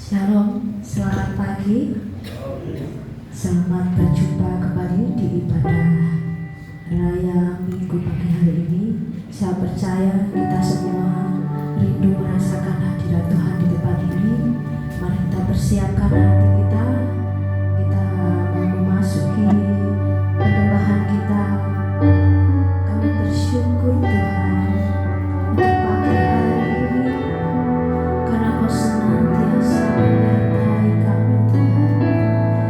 Shalom, selamat pagi. Selamat berjumpa kembali di ibadah raya Minggu pagi hari ini. Saya percaya kita semua rindu merasakan hadirat Tuhan di tempat ini. Mari kita persiapkan hati kita. Kita mau memasuki penyembahan kita. Kami bersyukur Tuhan untuk pagi hari ini, karena Kau senantiasa menyertai kami Tuhan.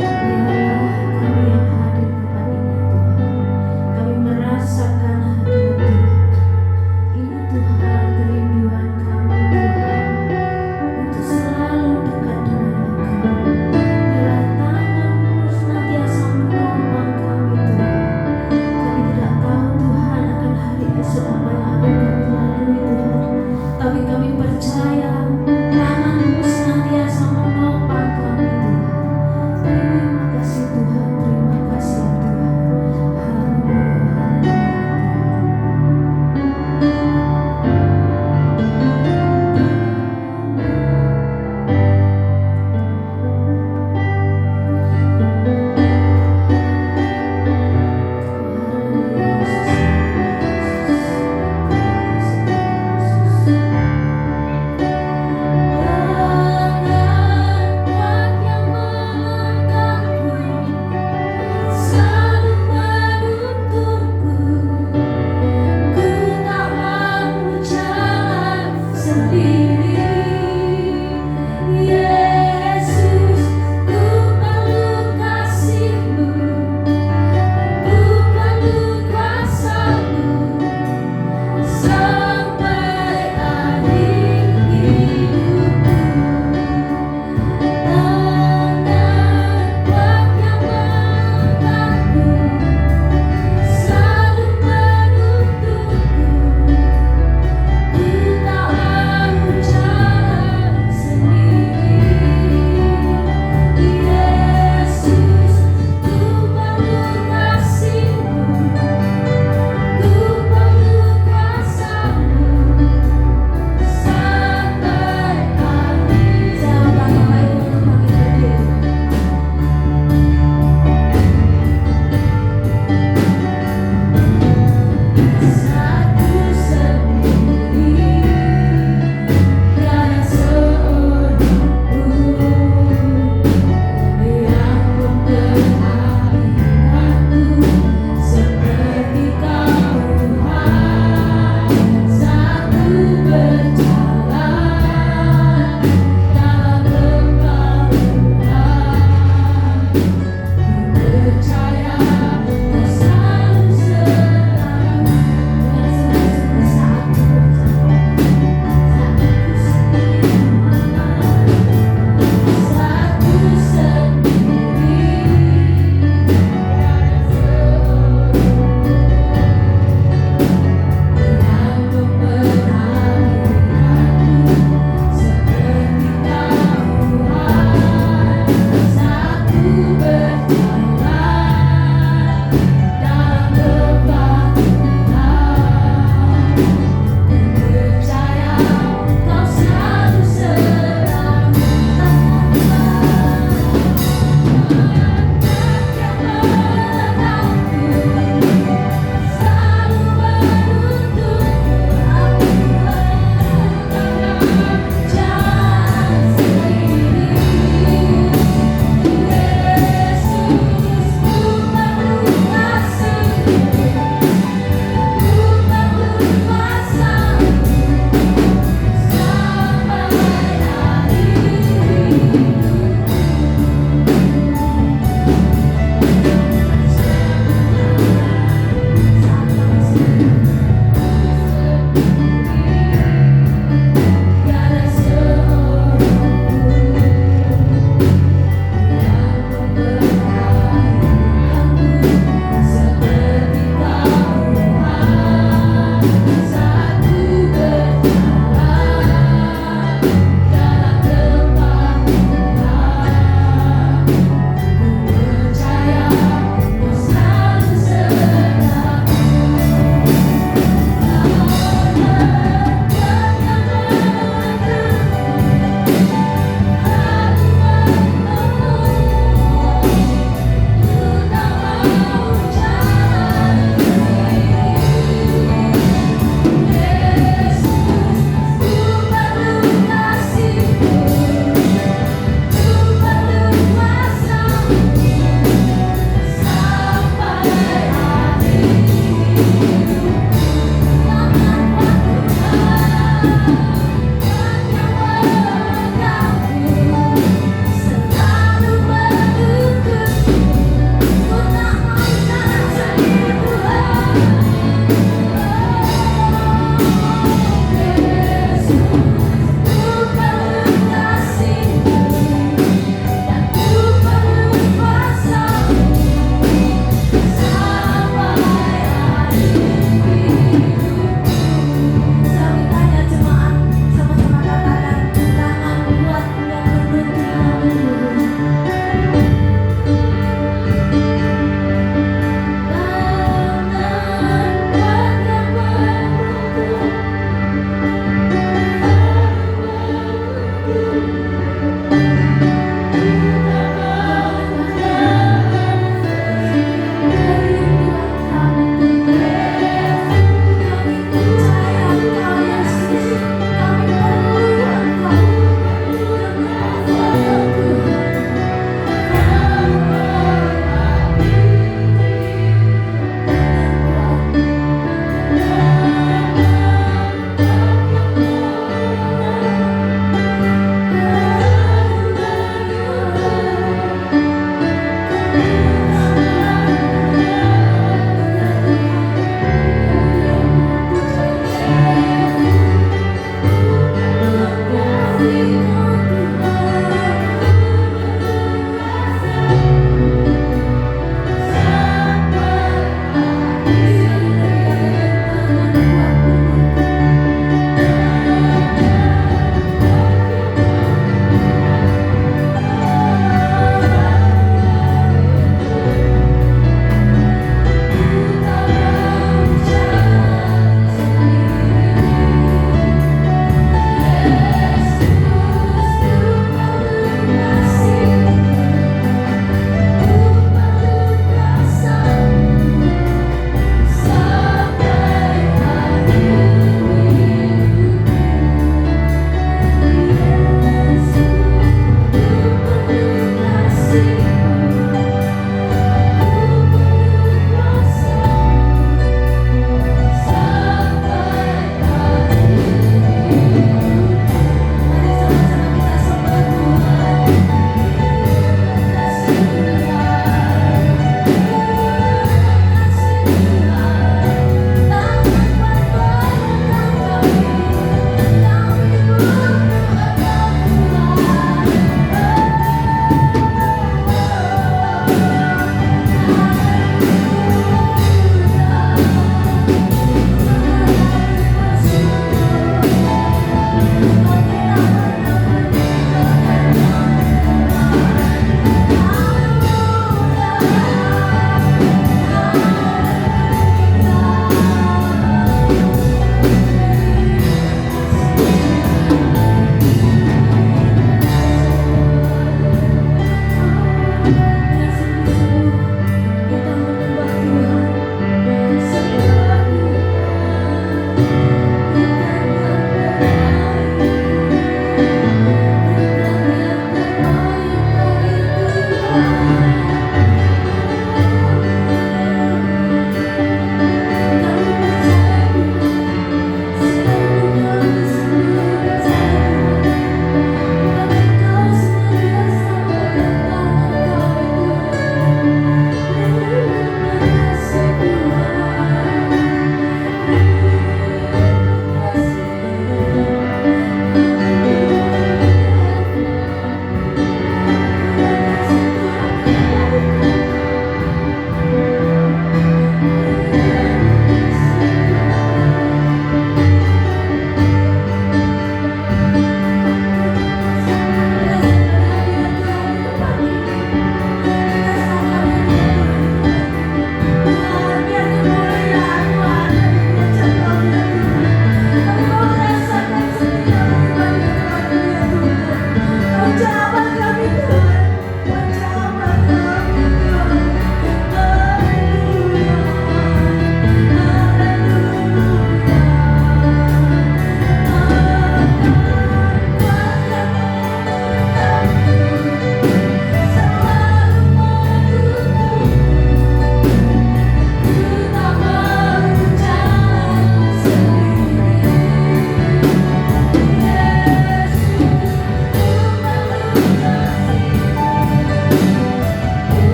Biarlah kami yang hadir di tempat ini Tuhan, kami merasakan hadirat Tuhan. Ini Tuhan kerinduan kami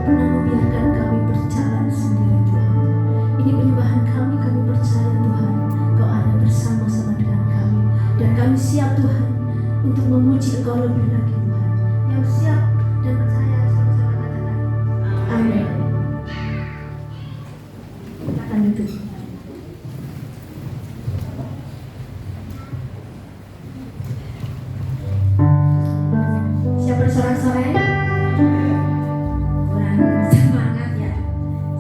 pernah membiarkan kami berjalan sendiri Tuhan. Ini penyembahan kami percaya Tuhan, Kau ada bersama-sama dengan kami. Dan kami siap Tuhan untuk memuji Engkau lebih lagi Tuhan. Yang siap dan percaya sama-sama katakan amin. Kita akan duduk. Siap bersorak-sorai? Kurang semangat ya.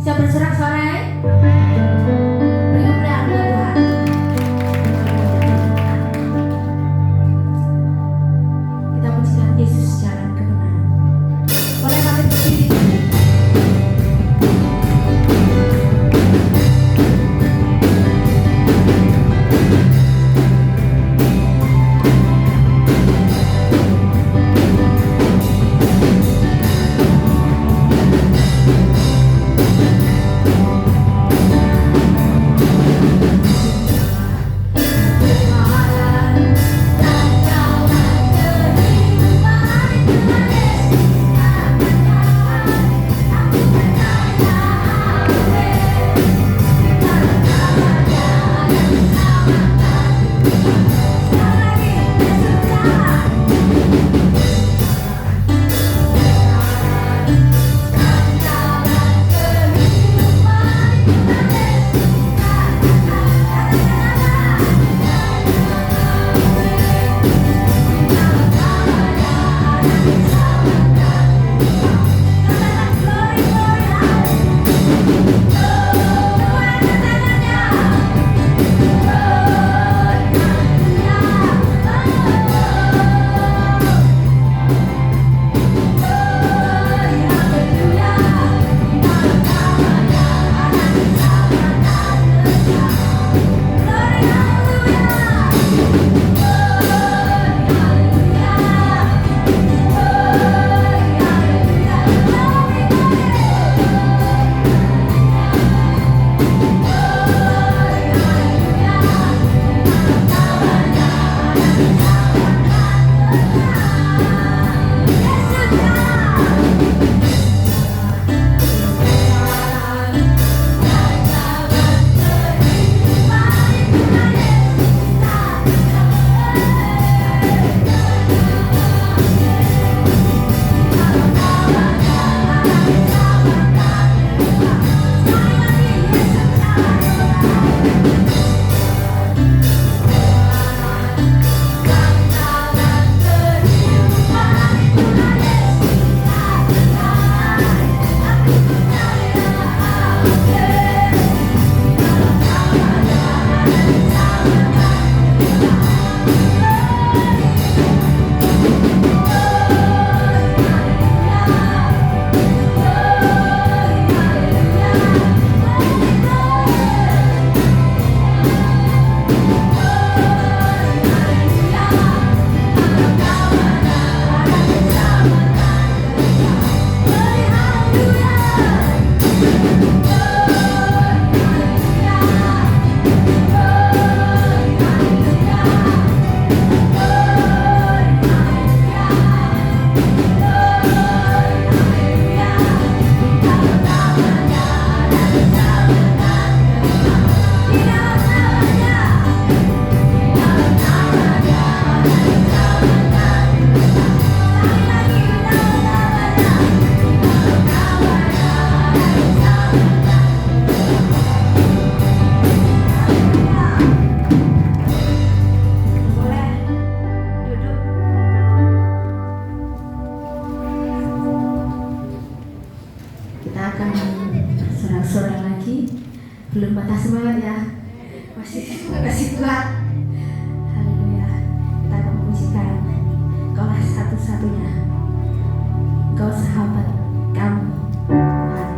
Siap bersorak-sorai? Beri kemuliaan buat Tuhan. Kita pujikan Yesus secara kebenaran. Boleh kami berdiri? Belum patah semangat ya, masih kuat. Haleluya. Kita akan memujikan Kaulah satu-satunya, Kau sahabat kami Tuhan.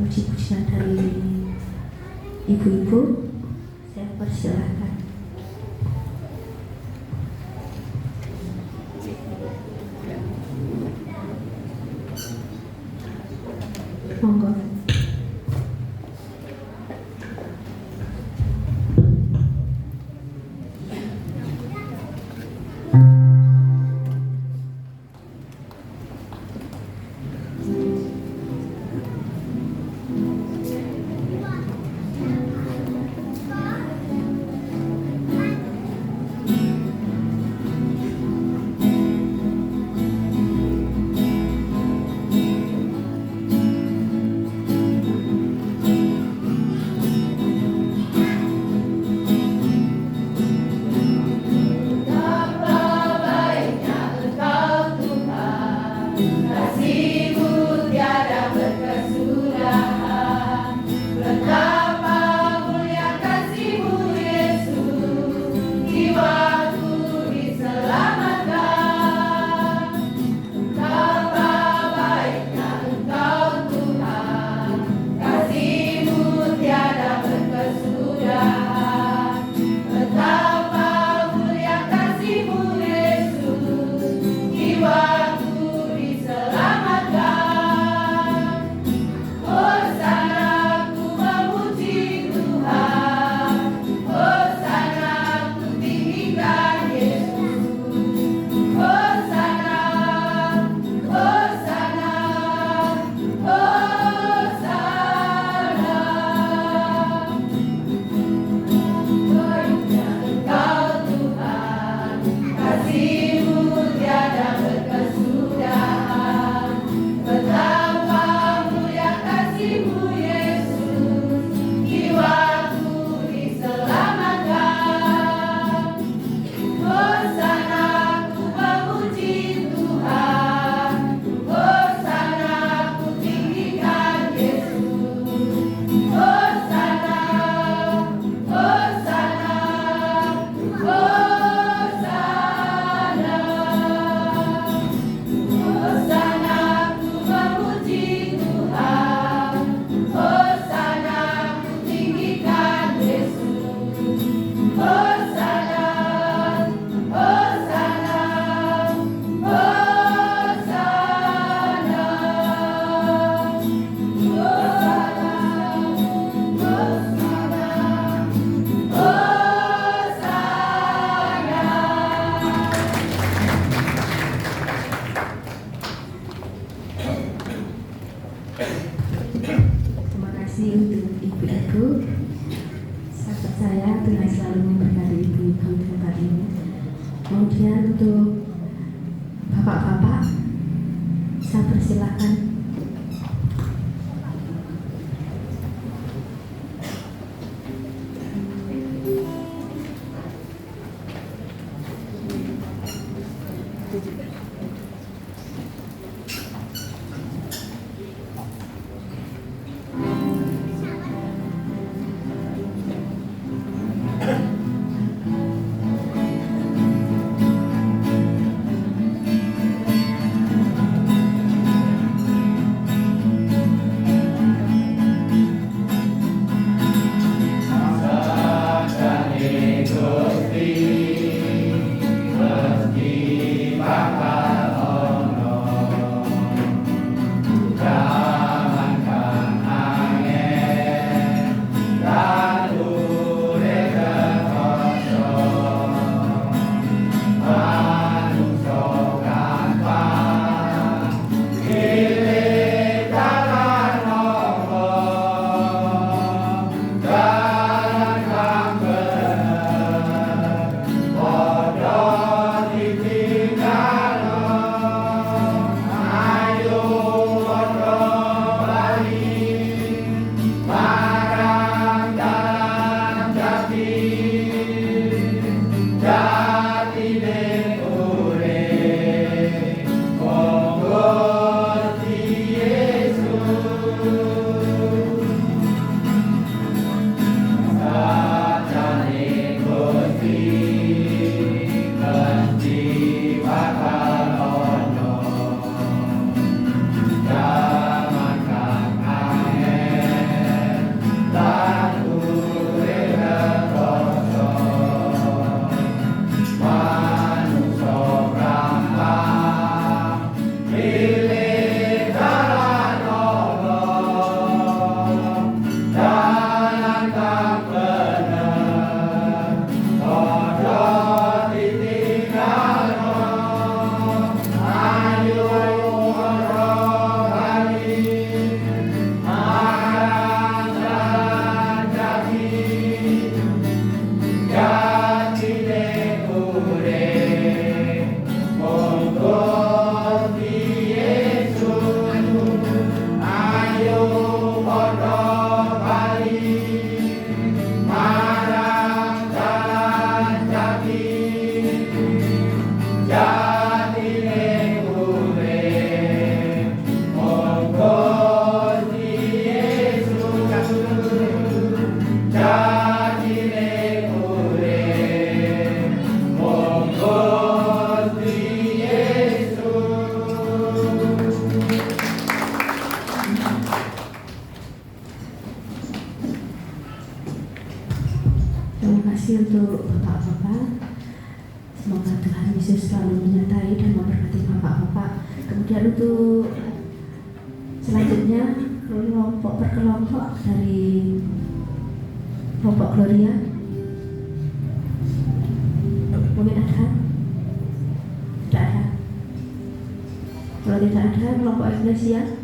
puji-pujian dari ibu-ibu, saya persilahkan. Monggo. Terima kasih untuk ibu-ibu. Sahabat saya Tuhan selalu memberkati ibu-ibu di tempat ini. Kemudian untuk bapak-bapak, saya persilahkan. kasih untuk Bapak-Bapak. Semoga Tuhan Yesus selalu menyertai dan memberkati Bapak-Bapak. Kemudian untuk selanjutnya kelompok per kelompok dari kelompok Gloria. Mungkin ada? Tidak ada. Kalau tidak ada, kelompok Eklesia.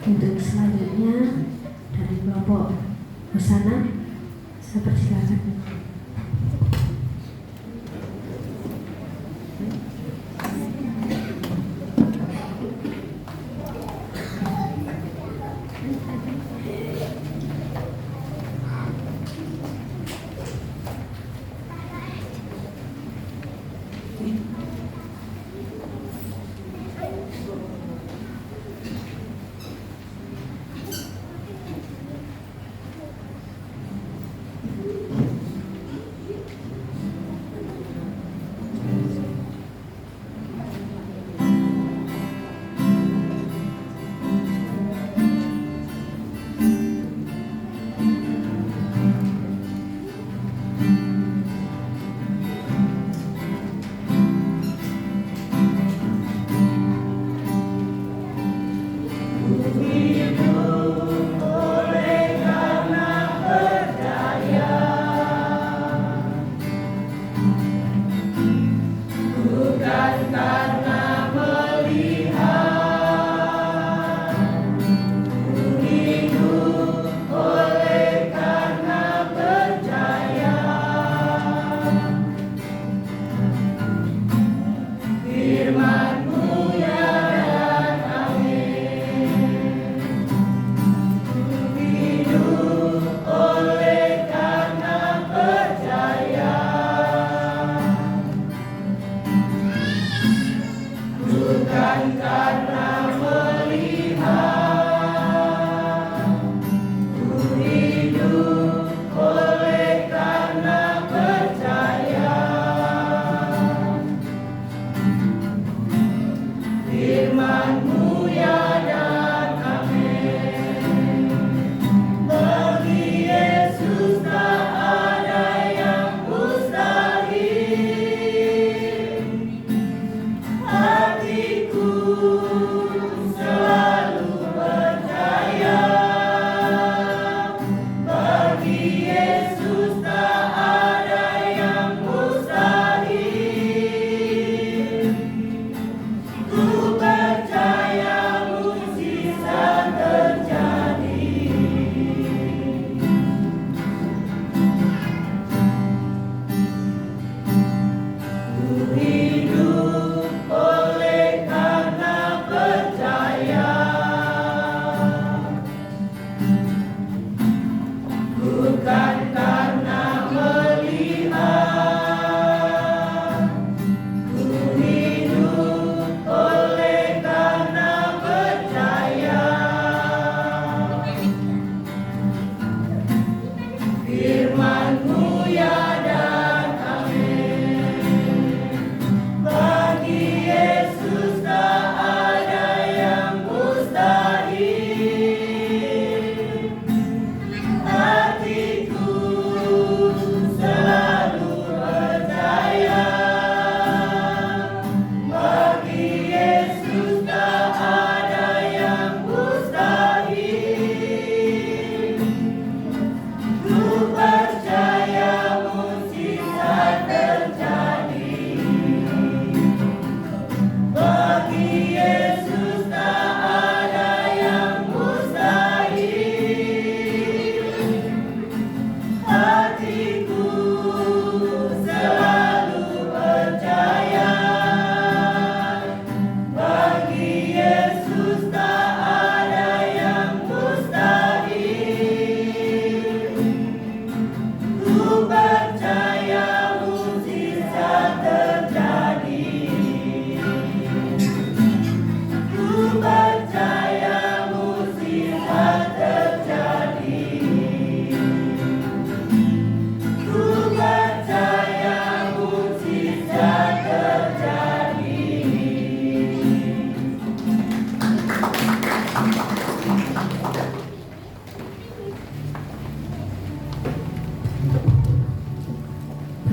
Untuk selanjutnya dari kelompok Hosana, saya persilakan.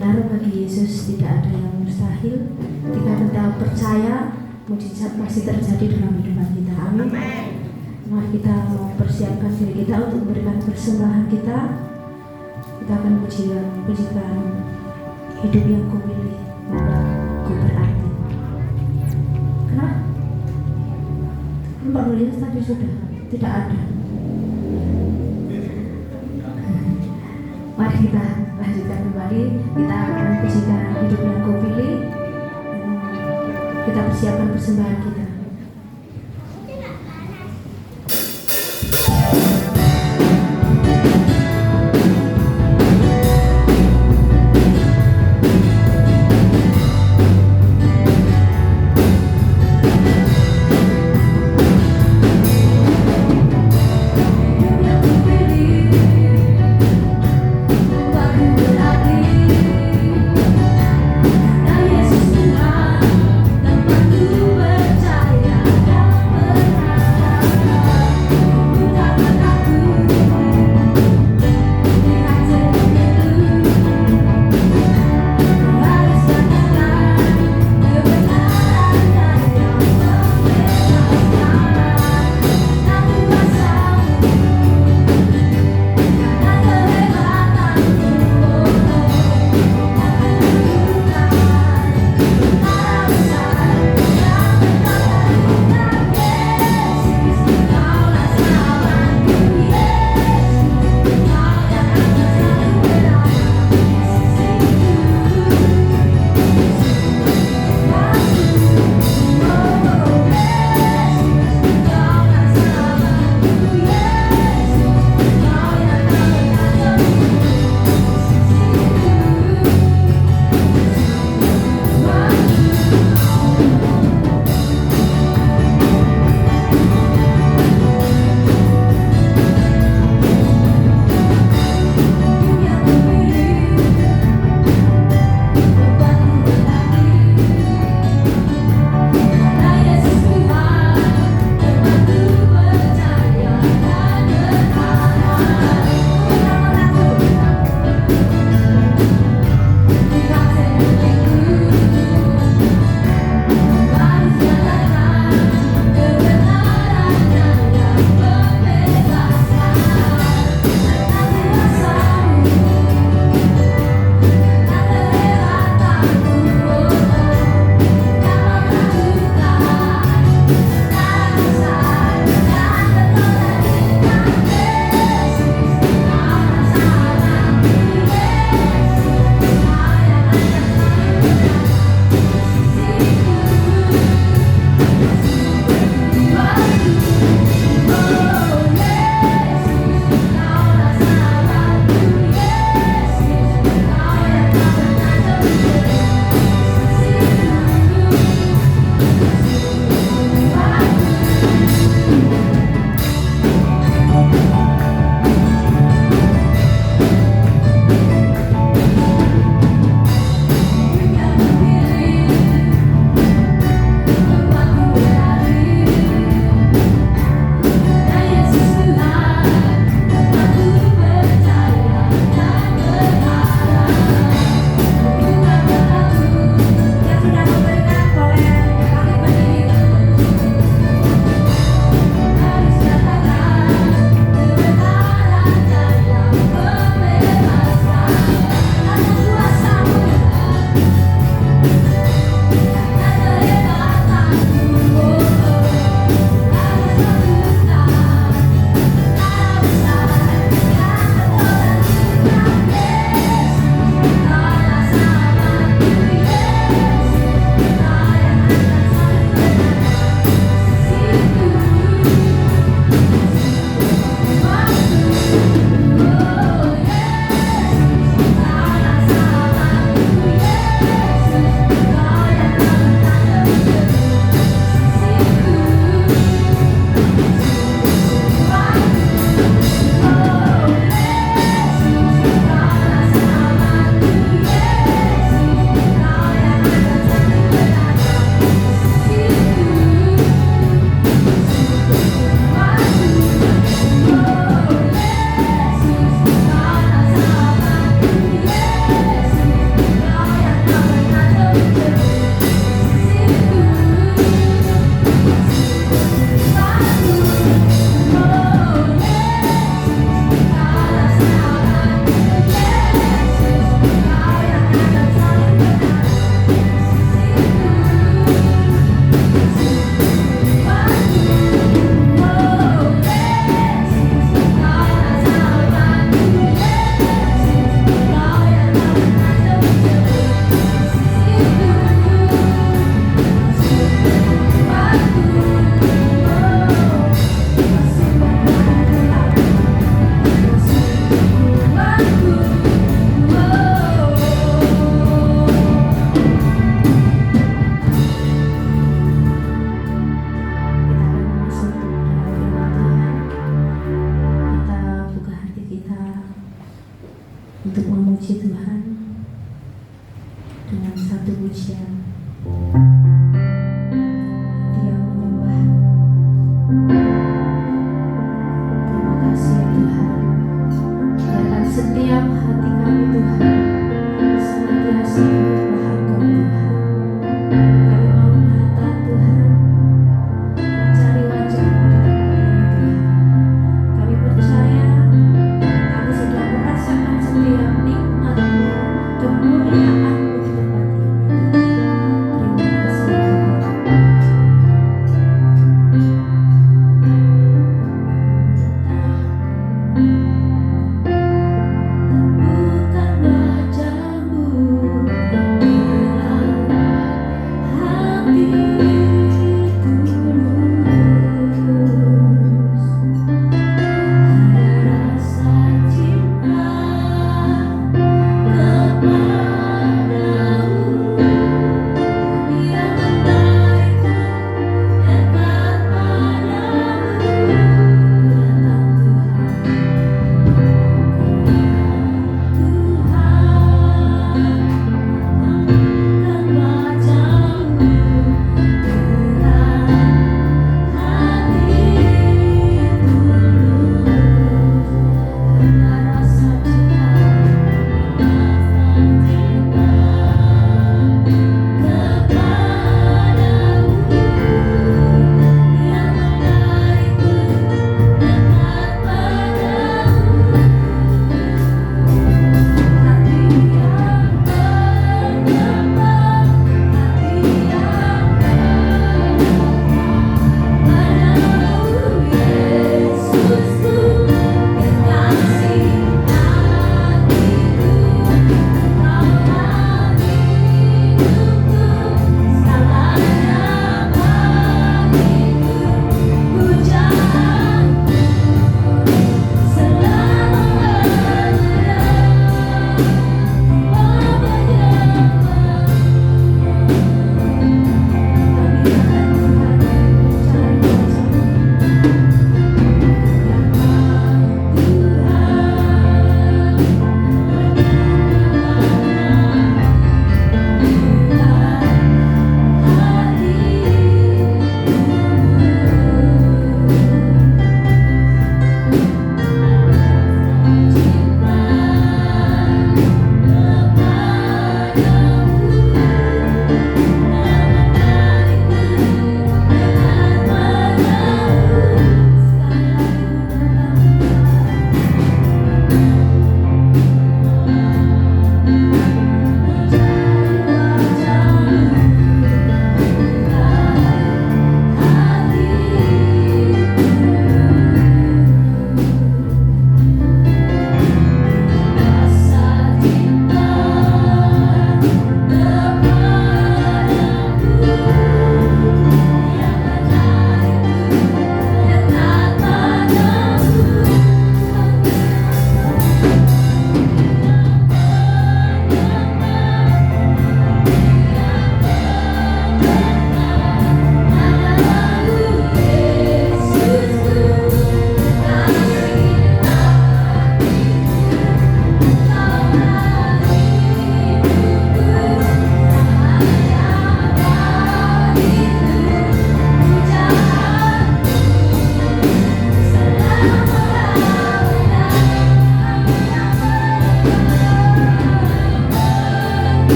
benar bagi Yesus tidak ada yang mustahil. Jika kita percaya, mujizat pasti terjadi dalam kehidupan kita. Amin. Mari kita mempersiapkan diri kita untuk memberikan persembahan kita. Kita akan pujikan hidup yang ku pilih, maka ku berarti. Kenapa? Mbak nulis tadi sudah tidak ada. Mari kita lanjutkan kembali. Kita akan pujikan hidup yang ku pilih. Kita persiapkan persembahan kita. Yesus Tuhan, tempatku bercahaya. untuk memuji Tuhan dengan satu pujian. Hati yang menyembah. Terima kasih ya Tuhan. Biarkan setiap hati kami Tuhan senantiasa menyembah Engkau Tuhan. Kami mau datang Tuhan mencari wajah-Mu di tempat ini Tuhan. Kami percaya kami sudah merasakan setiap nikmat-Mu, kemuliaan-Mu di tempat ini Tuhan. Terima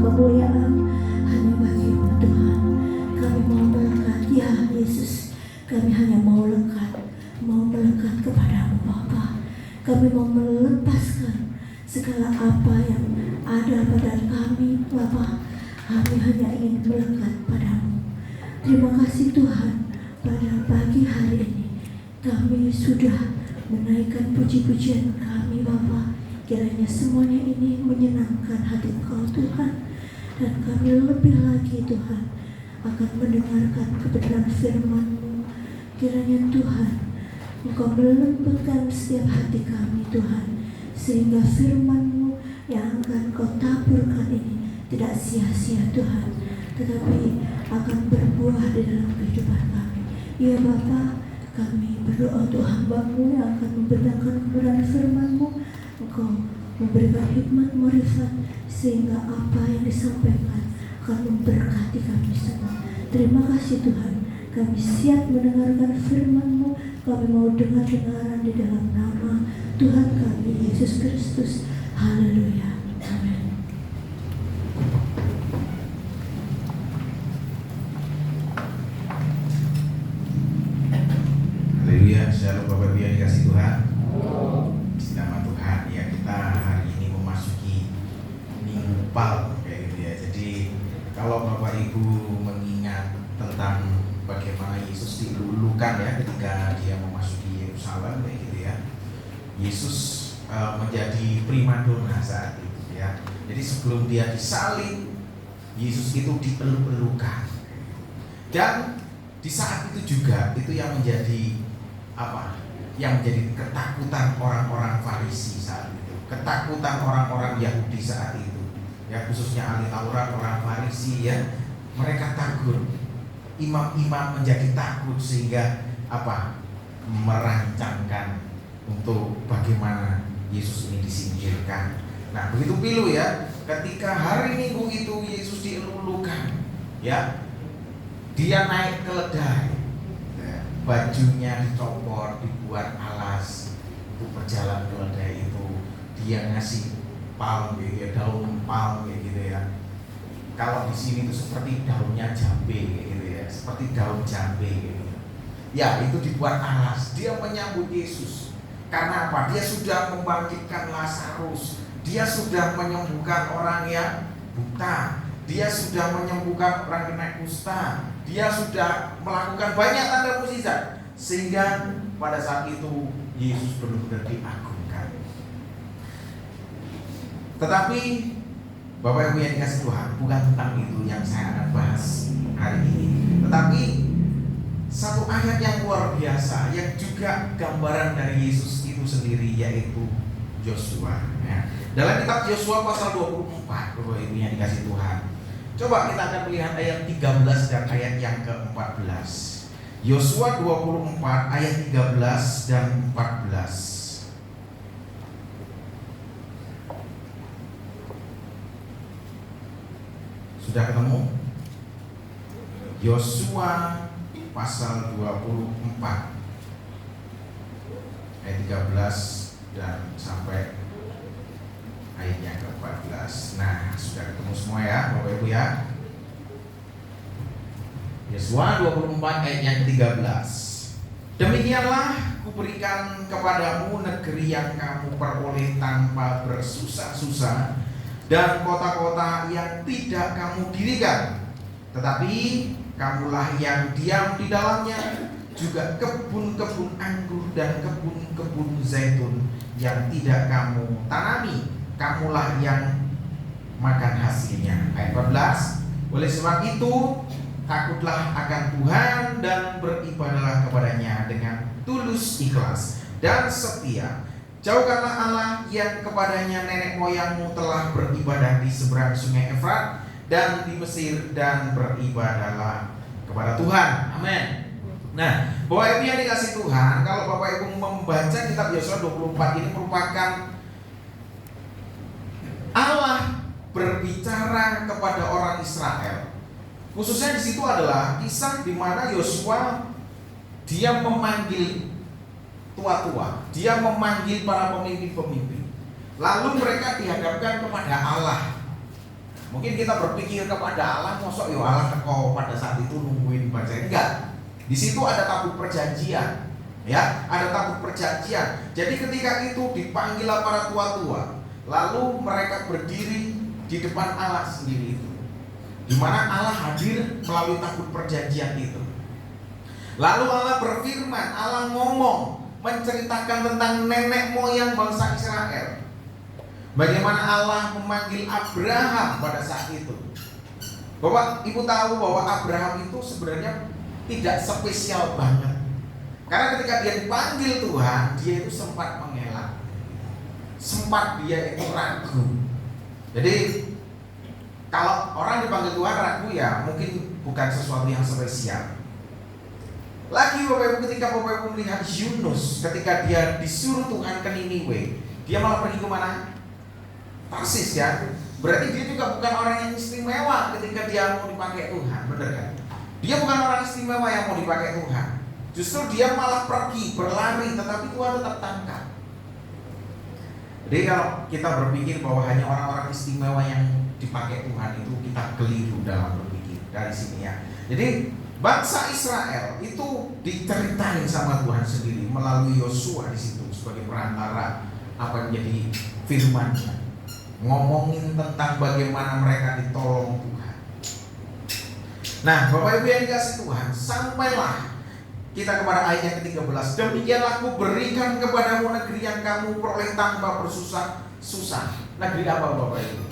kemuliaan hanya bagi-Mu Tuhan. Kami mau melekat, ya Yesus. Kami hanya mau melekat kepadamu Bapa. Kami mau melepaskan segala apa yang ada pada kami Bapa. Kami hanya ingin melekat padamu. Terima kasih Tuhan, pada pagi hari ini kami sudah menaikkan puji-pujian kami Bapa. Kiranya semuanya ini menyenangkan hati Engkau Tuhan. Dan kami lebih lagi Tuhan akan mendengarkan kebenaran firman-Mu. Kiranya Tuhan Engkau melembutkan setiap hati kami Tuhan, sehingga firman-Mu yang akan Kau taburkan ini tidak sia-sia Tuhan, tetapi akan berbuah di dalam kehidupan kami. Ya Bapa, kami berdoa untuk hamba-Mu yang akan membenarkan kebenaran firman-Mu. Engkau memberikan hikmat marifat sehingga apa yang disampaikan akan memberkati kami semua. Terima kasih Tuhan, kami siap mendengarkan firman-Mu. Kami mau dengar-dengaran di dalam nama Tuhan kami Yesus Kristus. Haleluya. Amin. Haleluya. Shalom Bapak Ibu yang dikasih Tuhan. Nama Tuhan, ya, kita hari ini memasuki Minggu Palm kayak gitu ya. Jadi kalau Bapak Ibu mengingat tentang bagaimana Yesus dilulukan ya ketika dia memasuki Yerusalem kayak gitu ya. Yesus menjadi primadona saat itu ya. Jadi sebelum dia disalib, Yesus itu dipeluk-pelukan. Dan di saat itu juga itu yang menjadi yang menjadi ketakutan orang-orang Farisi saat itu, ketakutan orang-orang Yahudi saat itu, ya, khususnya ahli Taurat, orang Farisi ya, mereka takut, imam-imam menjadi takut sehingga merancangkan untuk bagaimana Yesus ini disingkirkan. Nah, begitu pilu ya, ketika hari Minggu itu Yesus dilulukan, ya, dia naik keledai. Bajunya dicopot, dibuat alas untuk berjalan keledai itu. Dia ngasih palm gitu ya, daun palm kayak gitu ya. Kalau di sini itu seperti daunnya jambe kayak gitu ya, seperti daun jambe gitu. Ya, itu dibuat alas. Dia menyambut Yesus. Karena apa? Dia sudah membangkitkan Lazarus. Dia sudah menyembuhkan orang yang buta. Dia sudah menyembuhkan orang kena kusta. Dia sudah melakukan banyak tanda mukjizat sehingga pada saat itu Yesus benar-benar diagungkan. Tetapi Bapak Ibu yang dikasih Tuhan, bukan tentang itu yang saya akan bahas hari ini. Tetapi satu ayat yang luar biasa yang juga gambaran dari Yesus itu sendiri, yaitu Yosua ya. Dalam kitab Yosua pasal 24, Bapak Ibu yang dikasih Tuhan, coba kita akan melihat ayat 13 dan ayat yang ke-14. Yosua 24 ayat 13 dan 14. Sudah ketemu? Yosua pasal 24 ayat 13 dan sampai ayatnya ke-14. Nah, sudah ketemu semua ya Bapak Ibu ya. Yosua 24 ayat yang ke-13. Demikianlah kuberikan kepadamu negeri yang kamu peroleh tanpa bersusah-susah, dan kota-kota yang tidak kamu dirikan, tetapi kamulah yang diam di dalamnya, juga kebun-kebun anggur dan kebun-kebun zaitun yang tidak kamu tanami, kamulah yang makan hasilnya. Ayat 14. Oleh sebab itu takutlah akan Tuhan dan beribadahlah kepadanya dengan tulus, ikhlas dan setia. Jauhkanlah Allah yang kepadanya nenek moyangmu telah beribadah di seberang sungai Efrat dan di Mesir, dan beribadahlah kepada Tuhan. Amin. Nah, Bapak Ibu yang dikasih Tuhan, kalau Bapak Ibu membaca kitab Yosua 24 ini merupakan Allah berbicara kepada orang Israel. Khususnya di situ adalah kisah di mana Yosua dia memanggil tua-tua, dia memanggil para pemimpin-pemimpin. Lalu mereka dihadapkan kepada Allah, Mungkin kita berpikir kepada Allah, mosok ya Allah teko pada saat itu nungguin baca. Enggak. Di situ ada tabut perjanjian. Ya, ada tabut perjanjian. Jadi ketika itu dipanggil para tua-tua, lalu mereka berdiri di depan Allah sendiri itu, di mana Allah hadir melalui tabut perjanjian itu. Lalu Allah berfirman, Allah ngomong, menceritakan tentang nenek moyang bangsa Israel. Bagaimana Allah memanggil Abraham pada saat itu. Bapak Ibu tahu bahwa Abraham itu sebenarnya tidak spesial banget. Karena ketika dia dipanggil Tuhan, dia itu sempat mengelak. Sempat dia itu ragu. Jadi kalau orang dipanggil Tuhan ragu ya mungkin bukan sesuatu yang spesial. Lagi Bapak Ibu, ketika Bapak Ibu melihat Yunus ketika dia disuruh Tuhan ke Niniwe, dia malah pergi ke mana? Tarsis ya. Berarti dia juga bukan orang yang istimewa ketika dia mau dipakai Tuhan, benar kan? Dia bukan orang istimewa yang mau dipakai Tuhan. Justru dia malah pergi, berlari, tetapi Tuhan tetap tangkap. Jadi kalau kita berpikir bahwa hanya orang-orang istimewa yang dipakai Tuhan, itu kita keliru dalam berpikir dari sini ya. Jadi bangsa Israel itu diceritain sama Tuhan sendiri melalui Yosua di situ sebagai perantara apa yang menjadi firman-Nya. Ngomongin tentang bagaimana mereka ditolong Tuhan. Nah, Bapak Ibu yang dikasih Tuhan, sampailah kita kepada ayat yang ke-13. Demikianlah aku berikan kepadamu negeri yang kamu peroleh tanpa bersusah-susah. Negeri apa Bapak Ibu?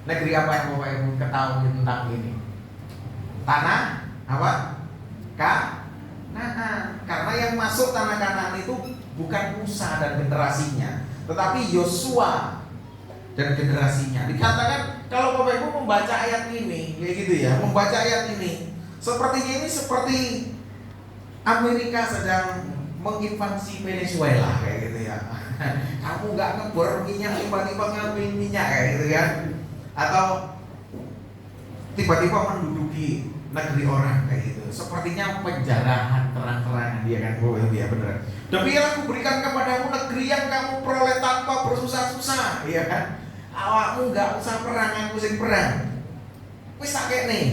Negeri apa yang Bapak Ibu ketahui tentang ini? Tanah apa? Kanaan. Karena yang masuk tanah Kanaan itu bukan Musa dan generasinya, tetapi Yosua dan generasinya. Dikatakan kalau Bapak Ibu membaca ayat ini, kayak gitu ya, membaca ayat ini, sepertinya ini seperti Amerika sedang menginvasi Venezuela kayak gitu ya. Kamu nggak ngebor minyak, tiba-tiba ngambil minyak kayak gitu kan? Atau tiba-tiba menduduki negeri orang kayak gitu. Sepertinya penjarahan terang-terangan dia kan, oh ya benar. Demikian aku berikan kepadamu negeri yang kamu peroleh tanpa bersusah-susah, iya kan? Awakmu nggak usah perang, aku sing perang. Wis sakit nih.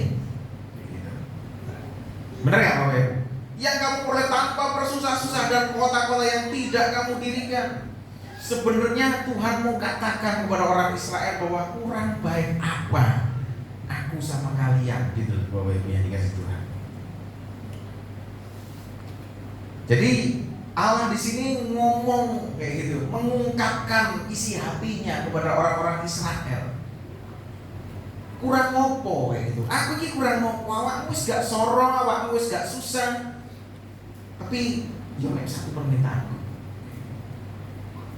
Bener ya Bapak Ibu? Yang kamu peroleh tanpa bersusah-susah dan kota-kota yang tidak kamu dirikan. Sebenarnya Tuhan mau katakan kepada orang Israel bahwa kurang baik apa aku sama kalian gitu Bapak Ibu yang dikasih Tuhan. Jadi Allah di sini ngomong kayak gitu, mengungkapkan isi hatinya kepada orang-orang Israel. Kurang ngopo kayak gitu. Aku ini kurang ngopo, awakmu wis gak sorong, awakmu wis gak susah. Tapi yo nek satu permintaanku.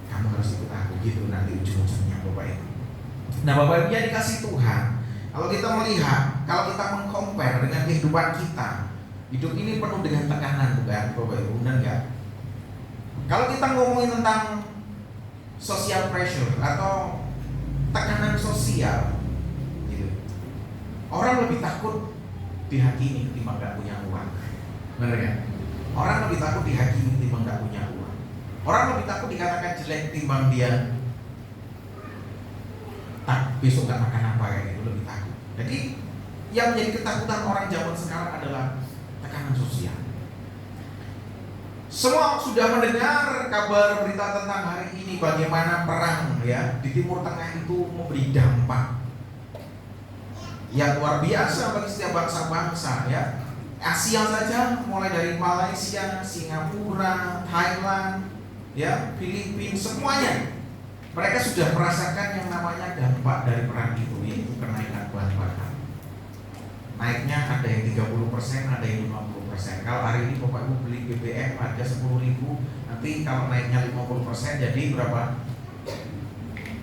Kamu harus ikut aku gitu nanti ujung-ujungnya Bapak Ibu. Nah Bapak Ibu yang dikasih Tuhan, kalau kita melihat, kalau kita mengcompare dengan kehidupan kita, hidup ini penuh dengan tekanan bukan Bapak Ibu, benar enggak? Kalau kita ngomongin tentang social pressure atau tekanan sosial gitu, orang lebih takut dihakimi ketimbang gak punya uang, benar kan? Orang lebih takut dihakimi ketimbang gak punya uang. Orang lebih takut dikatakan jelek ketimbang dia tak besok gak makan apa kayak gitu, lebih takut. Jadi yang menjadi ketakutan orang zaman sekarang adalah tekanan sosial. Semua sudah mendengar kabar berita tentang hari ini bagaimana perang ya di Timur Tengah itu memberi dampak yang luar biasa bagi setiap bangsa-bangsa ya. Asia saja mulai dari Malaysia, Singapura, Thailand, ya, Filipina, semuanya mereka sudah merasakan yang namanya dampak dari perang itu, yaitu kenaikan bahan bakar. Naiknya ada yang 30%, ada yang 50%. Kalau hari ini Bapak Ibu beli BBM harga 10.000, nanti kalau naiknya 50% jadi berapa?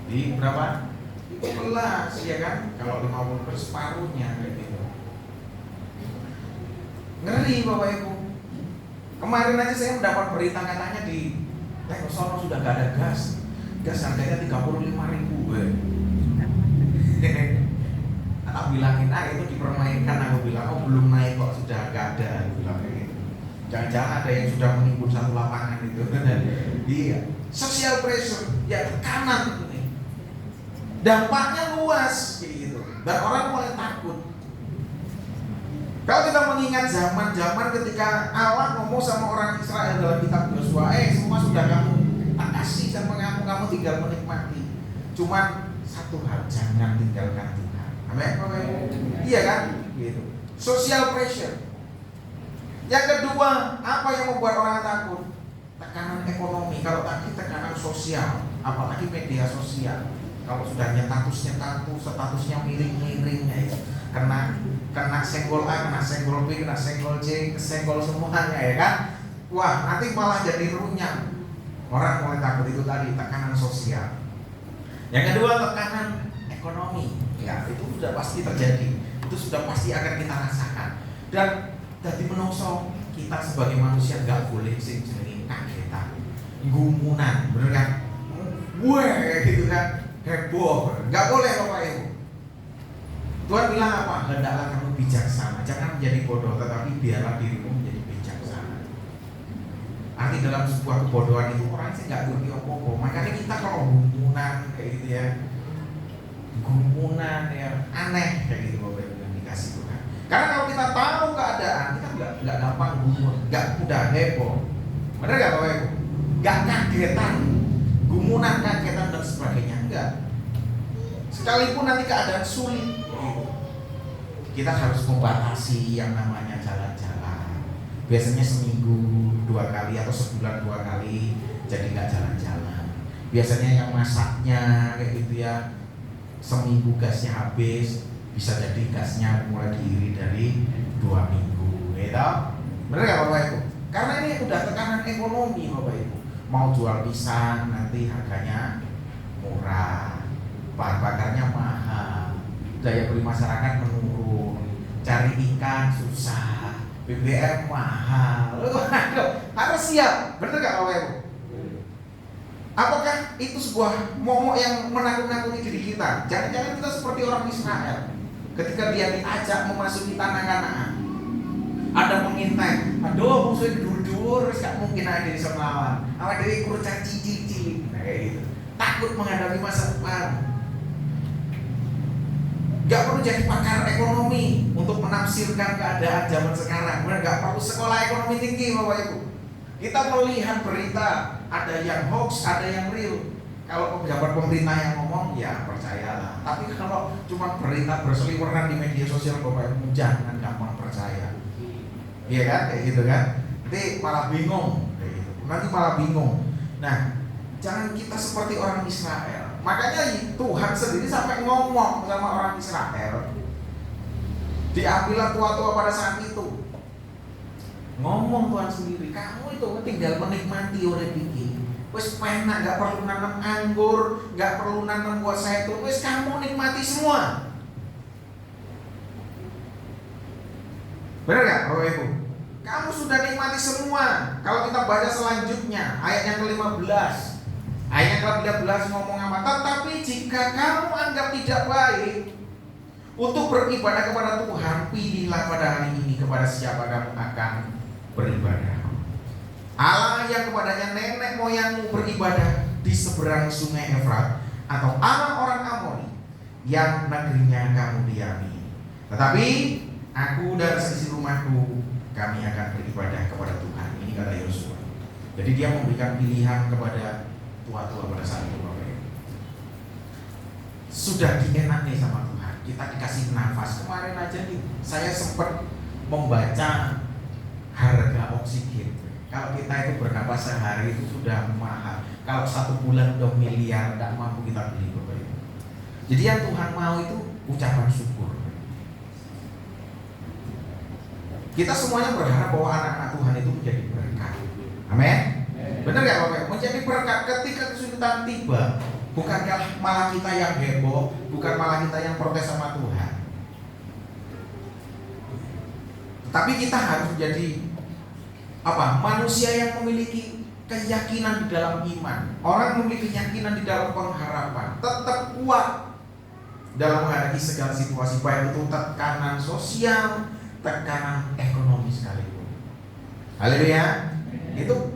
Di berapa? 15 ya kan? Kalau 50% separuhnya kayak gitu. Ngeri Bapak Ibu. Kemarin aja saya mendapat berita katanya di Tekosono sudah gak ada gas. Gas harganya 35.000 tak bilangin, itu dipermainkan. Aku bilang, oh belum naik kok sudah gak ada. Aku bilang kayak gitu. Jangan-jangan ada yang sudah menimbun satu lapangan itu. Iya, social pressure, ya tekanan ini. Dampaknya luas kayak gitu. dan orang mulai takut. Kalau kita mengingat zaman-zaman ketika Allah ngomong sama orang Israel dalam kitab Yosua, semua sudah kamu tak kasih sama kamu tinggal menikmati. Cuman satu hal, jangan tinggalkan Tuhan. Amin. Iya kan? Gitu. Social pressure. Yang kedua, apa yang membuat orang takut? Tekanan ekonomi. Kalau tadi tekanan sosial, apalagi media sosial. Kalau sudah statusnya miring-miring ya itu. Kena senggol A, kena senggol B, kena senggol C, senggol semuanya ya kan. Wah, nanti malah jadi runyam. Orang mulai takut, itu tadi tekanan sosial. Yang kedua, tekanan ekonomi. Ya, itu sudah pasti terjadi. Itu sudah pasti akan kita rasakan. Dan jadi menungso kita sebagai manusia nggak boleh sing jenenge kagetan, gumunan, bener kan? Wah, gitu kan, heboh, nggak boleh Bapak Ibu. Tuhan bilang apa? Hendaklah kamu bijaksana, jangan menjadi bodoh, tetapi biarlah dirimu menjadi bijaksana. Arti dalam sebuah kebodohan itu orang sih nggak ngerti apa-apa. Makanya kita kalau gumunan kayak gitu ya, gumunan ya aneh kayak gitu Bapak Ibu yang dikasih Tuhan. Karena kalau kita tahu keadaan, kita nggak gampang gumun, nggak mudah heboh. Benar nggak Bapak Ibu? Nggak kagetan, gumunan, kagetan dan sebagainya, enggak. Sekalipun nanti keadaan sulit, kita harus membatasi yang namanya jalan-jalan. Biasanya seminggu 2 kali atau sebulan 2 kali, jadi nggak jalan-jalan. Biasanya yang masaknya kayak gitu ya, seminggu gasnya habis, bisa jadi gasnya mulai diiri dari 2 minggu, gitu. Bener nggak Bapak Ibu? Karena ini udah tekanan ekonomi Bapak Ibu. Mau jual pisang nanti harganya murah, bahan bakarnya mahal, daya beli masyarakat menurun, cari ikan susah, BBM mahal. Harus siap, bener nggak Bapak Ibu? Apakah itu sebuah momok yang menakut-nakuti diri kita? Jangan-jangan kita seperti orang Israel. Ketika dia diajak memasuki tanah Kanaan, ada mengintai, aduh musuhnya dur-dur, gak mungkin ada di melawan. Awak dari kurang cici-cici, kayak gitu. Takut menghadapi masa depan. Gak perlu jadi pakar ekonomi untuk menafsirkan keadaan zaman sekarang. Benar, gak perlu sekolah ekonomi tinggi Bapak Ibu. Kita melihat berita, ada yang hoax, ada yang real. Kalau pejabat pemerintah yang ngomong, ya percayalah. Tapi kalau cuma berita berseliweran di media sosial Bapak Ibu, jangan gampang percaya. Iya kan, kayak gitu kan. Nanti malah bingung, kayak gitu. Nanti malah bingung. Nah, jangan kita seperti orang Israel. Makanya Tuhan sendiri sampai ngomong sama orang Israel. Diambillah tua-tua pada saat itu. Ngomong Tuhan sendiri, kamu itu tinggal menikmati urip iki. Wes penak, gak perlu nanam anggur, gak perlu nanam buah zaitun. Wes kamu nikmati semua. Benar gak Bapak Ibu? Kamu sudah nikmati semua. Kalau kita baca selanjutnya, ayat yang ke-15, ayat yang ke-13 ngomong apa? Tetapi jika kamu anggap tidak baik untuk beribadah kepada Tuhan, pilihlah pada hari ini kepada siapa kamu akan beribadah. Allah yang kepadanya nenek moyangmu beribadah di seberang sungai Efrat, atau Allah orang Amoni yang negerinya kamu diami. Tetapi aku dan seisi rumahku, kami akan beribadah kepada Tuhan. Ini kata Yosua. Jadi dia memberikan pilihan kepada tua-tua pada saat itu Bapak Ibu. Sudah dienak sama Tuhan, kita dikasih nafas. Kemarin aja nih, saya sempat membaca harga oksigen. Kalau kita itu bernapas sehari itu sudah mahal. Kalau 1 bulan udah miliar, tidak mampu kita beli Bapak Ibu. Jadi yang Tuhan mau itu ucapan syukur. Kita semuanya berharap bahwa anak-anak Tuhan itu menjadi berkat. Amin. Benar gak Bapak Ibu? Menjadi berkat ketika kesulitan tiba. Bukankah malah kita yang heboh, bukan malah kita yang protes sama Tuhan. Tapi kita harus menjadi manusia yang memiliki keyakinan di dalam iman. Orang memiliki keyakinan di dalam pengharapan, tetap kuat dalam menghadapi segala situasi, baik itu tekanan sosial, tekanan ekonomi sekalipun. Haleluya.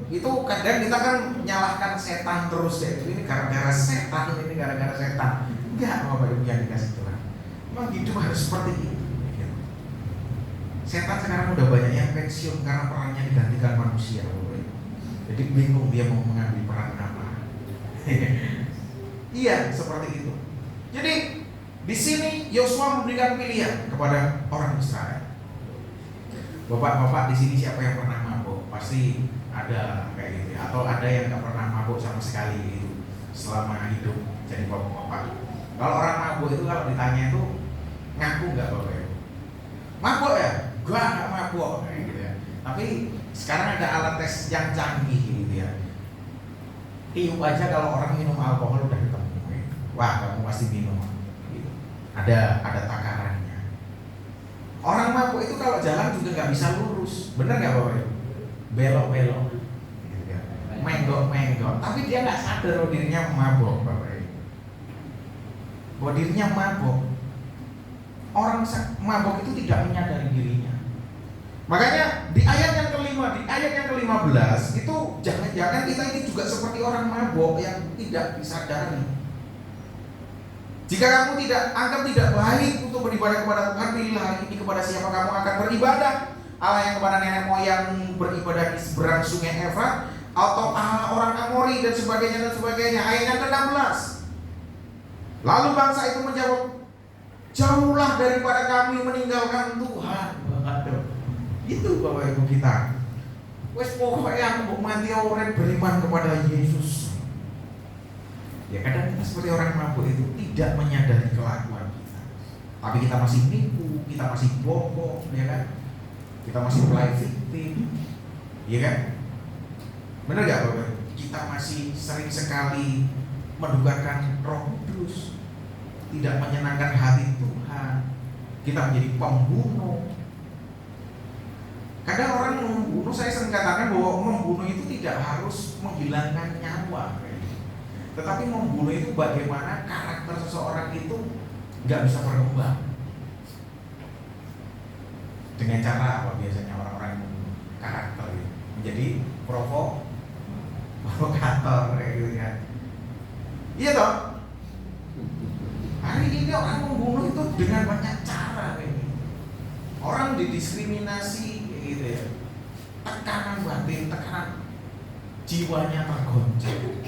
Itu kadang kita kan menyalahkan setan terus ya. Ini gara-gara setan, ini gara-gara setan. Enggak Bapak Ibu yang dikasih Tuhan. Memang hidup harus seperti itu. Setan sekarang udah banyak yang pensiun karena perannya digantikan manusia. Jadi bingung dia mau mengambil peran apa. Iya, seperti itu. Jadi di sini Yosua memberikan pilihan kepada orang Israel. Bapak-bapak di sini siapa yang pernah mabuk? Pasti ada kayak gitu ya. Atau ada yang nggak pernah mabuk sama sekali gitu selama hidup jadi bapak-bapak. Kalau orang mabuk itu kalau ditanya itu ngaku nggak bapak ibu? Mabuk ya? Gua nggak mabuk kayak gitu ya. Tapi sekarang ada alat tes yang canggih gitu ya. Tiup aja kalau orang minum alkohol udah ketemu. Wah, kamu pasti minum. Gitu. Ada takarannya. Orang mabuk itu kalau jalan juga nggak bisa lurus, bener nggak bapak ibu? Belok-belok, gitu ya. Menggok-menggok. Tapi dia nggak sadar bahwa dirinya mabuk, bapak ibu. Bahwa dirinya mabuk. Orang mabuk itu tidak menyadari dirinya. Makanya di ayat yang kelima, di ayat yang ke-15 itu jangan-jangan kita ini juga seperti orang mabuk yang tidak disadari. Jika kamu anggap tidak baik untuk beribadah kepada Tuhan, pilihlah hari ini kepada siapa kamu akan beribadah. Allah yang kepada nenek moyang beribadah di seberang sungai Efrat, atau Allah orang Amori dan sebagainya dan sebagainya. Ayat yang ke-16. Lalu bangsa itu menjawab, jauhlah daripada kami meninggalkan Tuhan. Itu Bapak Ibu kita. Wes pokoknya aku mau mati orang beriman kepada Yesus. Ya kadang kita seperti orang mabuk itu tidak menyadari kelakuan kita. Tapi kita masih nipu, kita masih bohong, ya kan? Kita masih play victim, ya kan? Benar gak Bapak? Kita masih sering sekali mendukakan Roh Kudus, tidak menyenangkan hati Tuhan. Kita menjadi pembunuh. Kadang orang membunuh, saya sering katakan bahwa membunuh itu tidak harus menghilangkan nyawa, tetapi membunuh itu bagaimana karakter seseorang itu nggak bisa berkembang. Dengan cara apa biasanya orang-orang membunuh? Karakter itu menjadi provokator kayak gitu kan. Iya toh? Hari ini orang membunuh itu dengan banyak cara kayak gitu. Orang didiskriminasi gitu ya, tekanan batin, tekanan jiwanya tergoncang,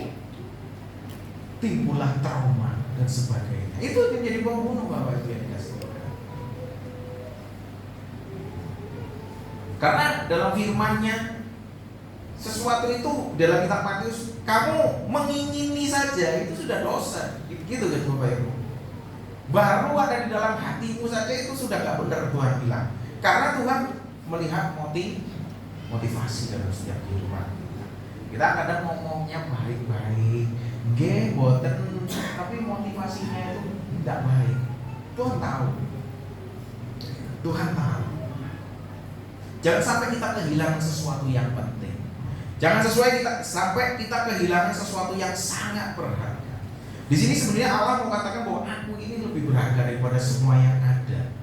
timbullah trauma dan sebagainya. Itu yang menjadi pembunuh Bapak Ibu yang dikasih Tuhan. Karena dalam firman-Nya sesuatu itu dalam kitab Matius, kamu mengingini saja itu sudah dosa. Gitu kan Bapak Ibu. Baru ada di dalam hatimu saja itu sudah gak benar Tuhan bilang. Karena Tuhan melihat motivasi dalam setiap kehidupan kita. Kita kadang ngomongnya baik-baik, boten, tapi motivasinya itu tidak baik. Tuhan tahu. Tuhan tahu. Jangan sampai kita kehilangan sesuatu yang penting. Jangan sampai kita kehilangan sesuatu yang sangat berharga. Di sini sebenarnya Allah mau katakan bahwa aku ini lebih berharga daripada semua yang ada.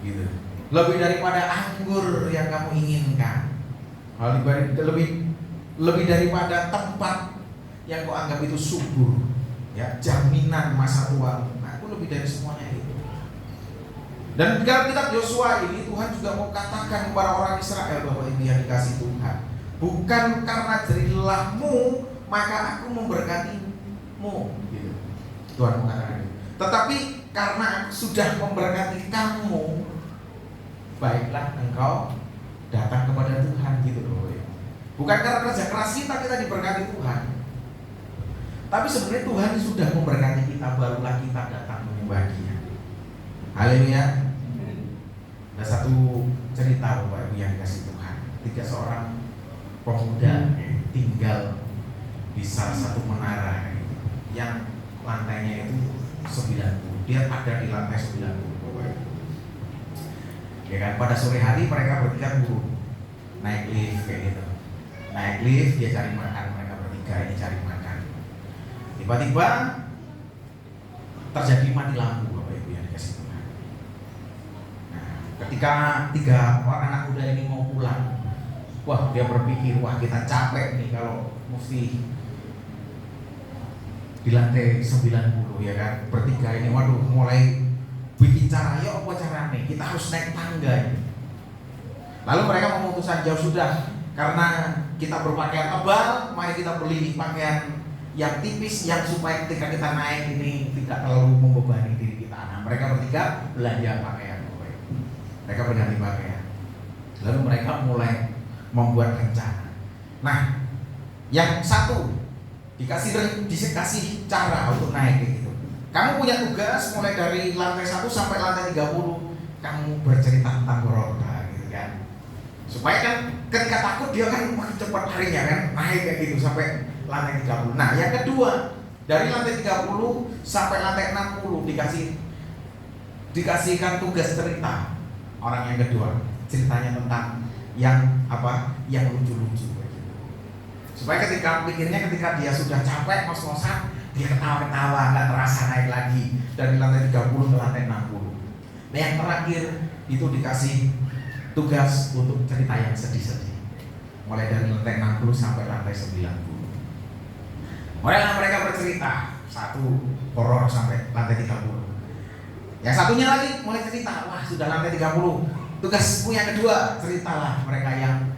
Gitu. Lebih daripada anggur yang kamu inginkan, lebih daripada tempat yang kau anggap itu subur, ya, jaminan masa tua. Aku lebih dari semuanya itu. Dan dalam kitab Yosua ini Tuhan juga mau katakan kepada orang Israel bahwa ini yang dikasih Tuhan, bukan karena jerilahmu maka aku memberkatimu, gitu. Tuhan mau katakan itu. Tetapi karena aku sudah memberkati kamu, baiklah engkau datang kepada Tuhan, gitu loh. Bukan karena kerja keras kita diberkati Tuhan. Tapi sebenarnya Tuhan sudah memberkati kita, barulah kita datang menyembah Dia. Haleluya. Ada satu cerita Bapak Ibu yang dikasih Tuhan. Tiga seorang pemuda tinggal di salah satu menara yang lantainya itu 90. Dia ada di lantai 90. Ya kan, pada sore hari mereka bertiga buru naik lift kayak gitu. Naik lift, dia cari makan, mereka bertiga ini cari makan. Tiba-tiba terjadi mati lampu Bapak Ibu yang dikasih Tuhan. Nah, ketika tiga orang anak muda ini mau pulang, wah dia berpikir, wah kita capek nih kalau mesti di lantai 90 ya kan. Bertiga ini waduh mulai bikin cara, ya apa caranya? Kita harus naik tangga ini. Lalu mereka memutuskan, jauh sudah, karena kita berpakaian tebal, mari kita beli pakaian yang tipis, yang supaya ketika kita naik ini tidak terlalu membebani diri kita. Nah, mereka bertiga belanja pakaian. Mereka berganti pakaian. Lalu mereka mulai membuat rencana. Nah, yang satu dikasih cara untuk naik gitu. Kamu punya tugas mulai dari lantai 1 sampai lantai 30, kamu bercerita tentang Gorontalo gitu kan. Supaya kan ketika takut dia kan makin cepat larinya kan, naik kayak gitu sampai lantai 30. Nah, yang kedua, dari lantai 30 sampai lantai 60 dikasihkan tugas cerita. Orang yang kedua, ceritanya tentang yang apa? Yang lucu-lucu gitu. Supaya ketika dia sudah capek ngos-ngosan, dia ketawa-ketawa, nggak terasa naik lagi dari lantai 30 ke lantai 60. Nah, yang terakhir itu dikasih tugas untuk cerita yang sedih-sedih, mulai dari lantai 60 sampai lantai 90. Mulailah mereka bercerita, satu horor sampai lantai 30. Yang satunya lagi mulai cerita, wah sudah lantai 30, tugasmu yang kedua, ceritalah mereka yang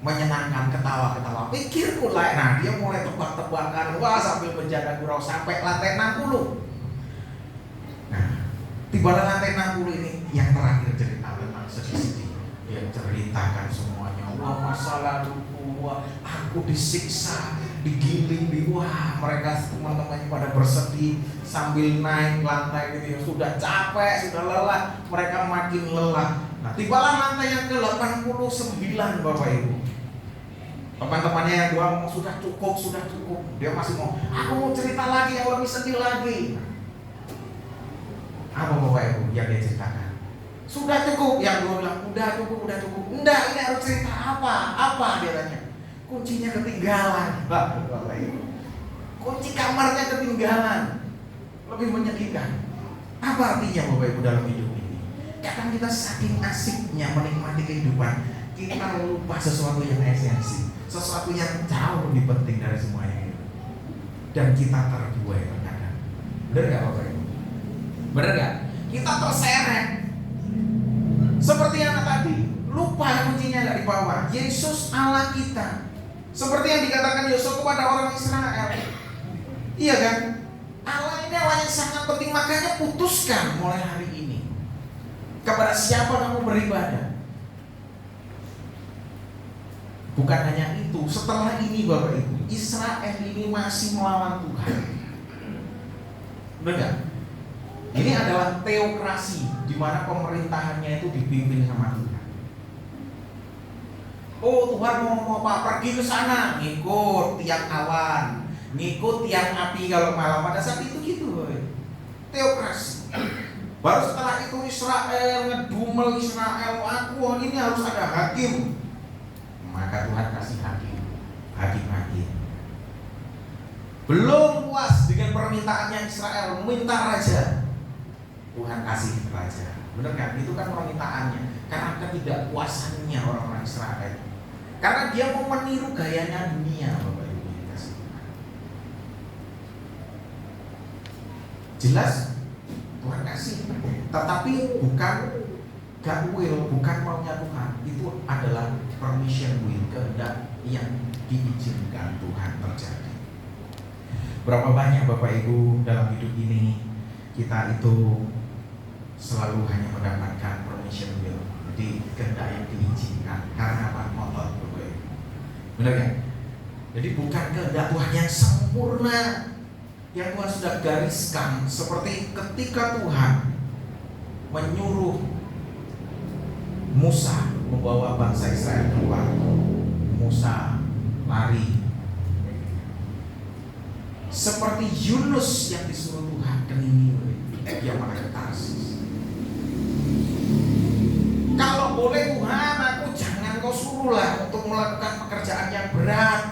menyenangkan, ketawa-ketawa. Pikirku lah, nah dia mulai tebak-tebakan, wah sambil menjaga gurau sampai lantai 60. Nah, tibalah lantai 60 ini yang terakhir cerita tentang sedih-sedih. Dia ceritakan semuanya, wah masa laluku, wah aku disiksa, digiling, wah mereka teman-temannya pada bersedih sambil naik lantai gitu, sudah capek, sudah lelah, mereka makin lelah. Nah, tibalah lantai yang ke-89 Bapak Ibu. Teman-temannya yang dua ngomong sudah cukup. Dia masih mau, aku mau cerita lagi yang lebih sedih lagi. Apa Bapak Ibu yang dia ceritakan? Sudah cukup. Yang dua bilang udah cukup. Enggak, ini harus cerita apa dia tanya. Kuncinya ketinggalan. Bapak Ibu, kunci kamarnya ketinggalan. Lebih menyedihkan. Apa artinya Bapak Ibu dalam hidup ini? Kadang kita saking asiknya menikmati kehidupan, kita lupa sesuatu yang esensi, sesuatu yang jauh lebih penting dari semuanya itu. Dan kita terbuai terkadang. Benar gak Bapak Ibu? Benar gak? Kita terseret. Seperti anak tadi, lupa kuncinya gak dibawa. Yesus Allah kita, seperti yang dikatakan Yosua kepada orang Israel. Iya kan? Allah ini Allah yang sangat penting. Makanya putuskan mulai hari ini kepada siapa kamu beribadah. Bukan hanya itu, setelah ini Bapak Ibu, Israel ini masih melawan Tuhan. Benar? Ini adalah teokrasi, di mana pemerintahannya itu dipimpin sama Tuhan. Oh Tuhan mau apa? Pergi ke sana, ngikut tiang awan, ngikut tiang api kalau malam. Pada saat itu gitu, teokrasi. Baru setelah itu Israel ngedumel, Israel aku ini harus ada hakim. Maka Tuhan kasih hakim. Belum puas dengan permintaannya Israel, minta raja. Tuhan kasih raja. Benar kan? Itu kan permintaannya. Karena ketidakpuasannya orang-orang Israel. Karena dia mau meniru gayanya dunia, Bapak Ibu. Jelas Tuhan kasih. Tetapi bukan God will, bukan maunya Tuhan. Itu adalah permission will, kehendak yang diizinkan Tuhan terjadi. Berapa banyak Bapak Ibu dalam hidup ini kita itu selalu hanya mendapatkan permission will, jadi kehendak yang diizinkan. Karena apa? Ngotot Bapak Ibu. Benar ya? Jadi bukan kehendak Tuhan yang sempurna, yang Tuhan sudah gariskan. Seperti ketika Tuhan menyuruh Musa membawa bangsa Israel keluar, Musa lari. Seperti Yunus yang disuruh Tuhan ke Niniwe, dia malah ke Tarsis. Kalau boleh Tuhan, aku jangan kau suruhlah untuk melakukan pekerjaan yang berat.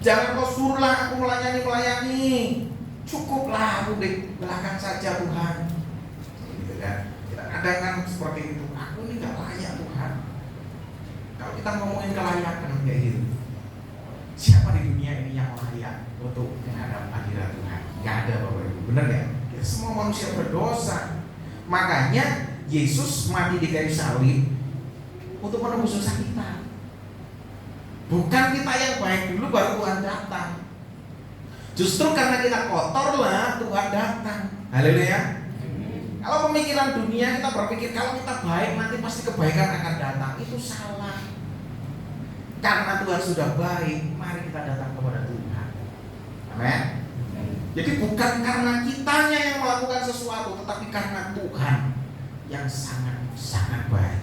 Jangan kau suruhlah aku melayani. Cukuplah aku di belakang saja Tuhan. Gitu kan? Kadang kan seperti itu. Aku ini gak layak Tuhan. Kalau kita ngomongin kelayakan kayak gitu, siapa di dunia ini yang layak untuk menghadap hadirat Tuhan? Gak ada Bapak Ibu. Benar ya? Kita semua manusia berdosa. Makanya Yesus mati di kayu salib untuk menebus dosa kita. Bukan kita yang baik dulu baru Tuhan datang. Justru karena kita kotor lah Tuhan datang. Haleluya. Kalau pemikiran dunia kita berpikir kalau kita baik nanti pasti kebaikan akan datang, itu salah. Karena Tuhan sudah baik, mari kita datang kepada Tuhan. Amin. Jadi bukan karena kitanya yang melakukan sesuatu, tetapi karena Tuhan yang sangat baik.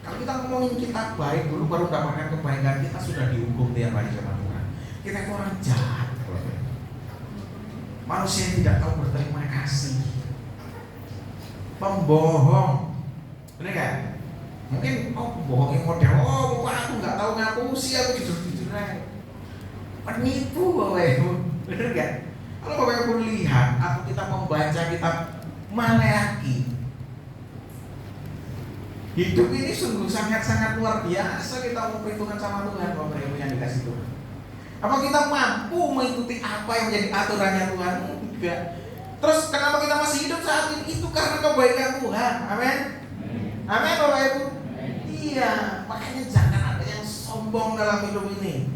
Kalau kita ngomongin kita baik dulu baru mendapatkan kebaikan, kita sudah dihukum tiap hari sama Tuhan. Kita itu orang jahat. Manusia yang tidak tahu berterima kasih, pembohong, benar kan? Mungkin pembohongin model, aku nggak tahu ngapusi, aku jujur aja. Penipu Bapak Ibu, benar kan? Kalau Bapak Ibu lihat atau kita membaca kitab Maleakhi, hidup ini sungguh sangat luar biasa. Kita memperhitungkan sama Tuhan, Bapak Ibu yang dikasih Tuhan. Apa kita mampu mengikuti apa yang menjadi aturannya Tuhan? Enggak. Terus kenapa kita masih hidup saat ini? Itu karena kebaikan Tuhan. Amin. Amin Bapak Ibu. Iya, makanya jangan ada yang sombong dalam hidup ini.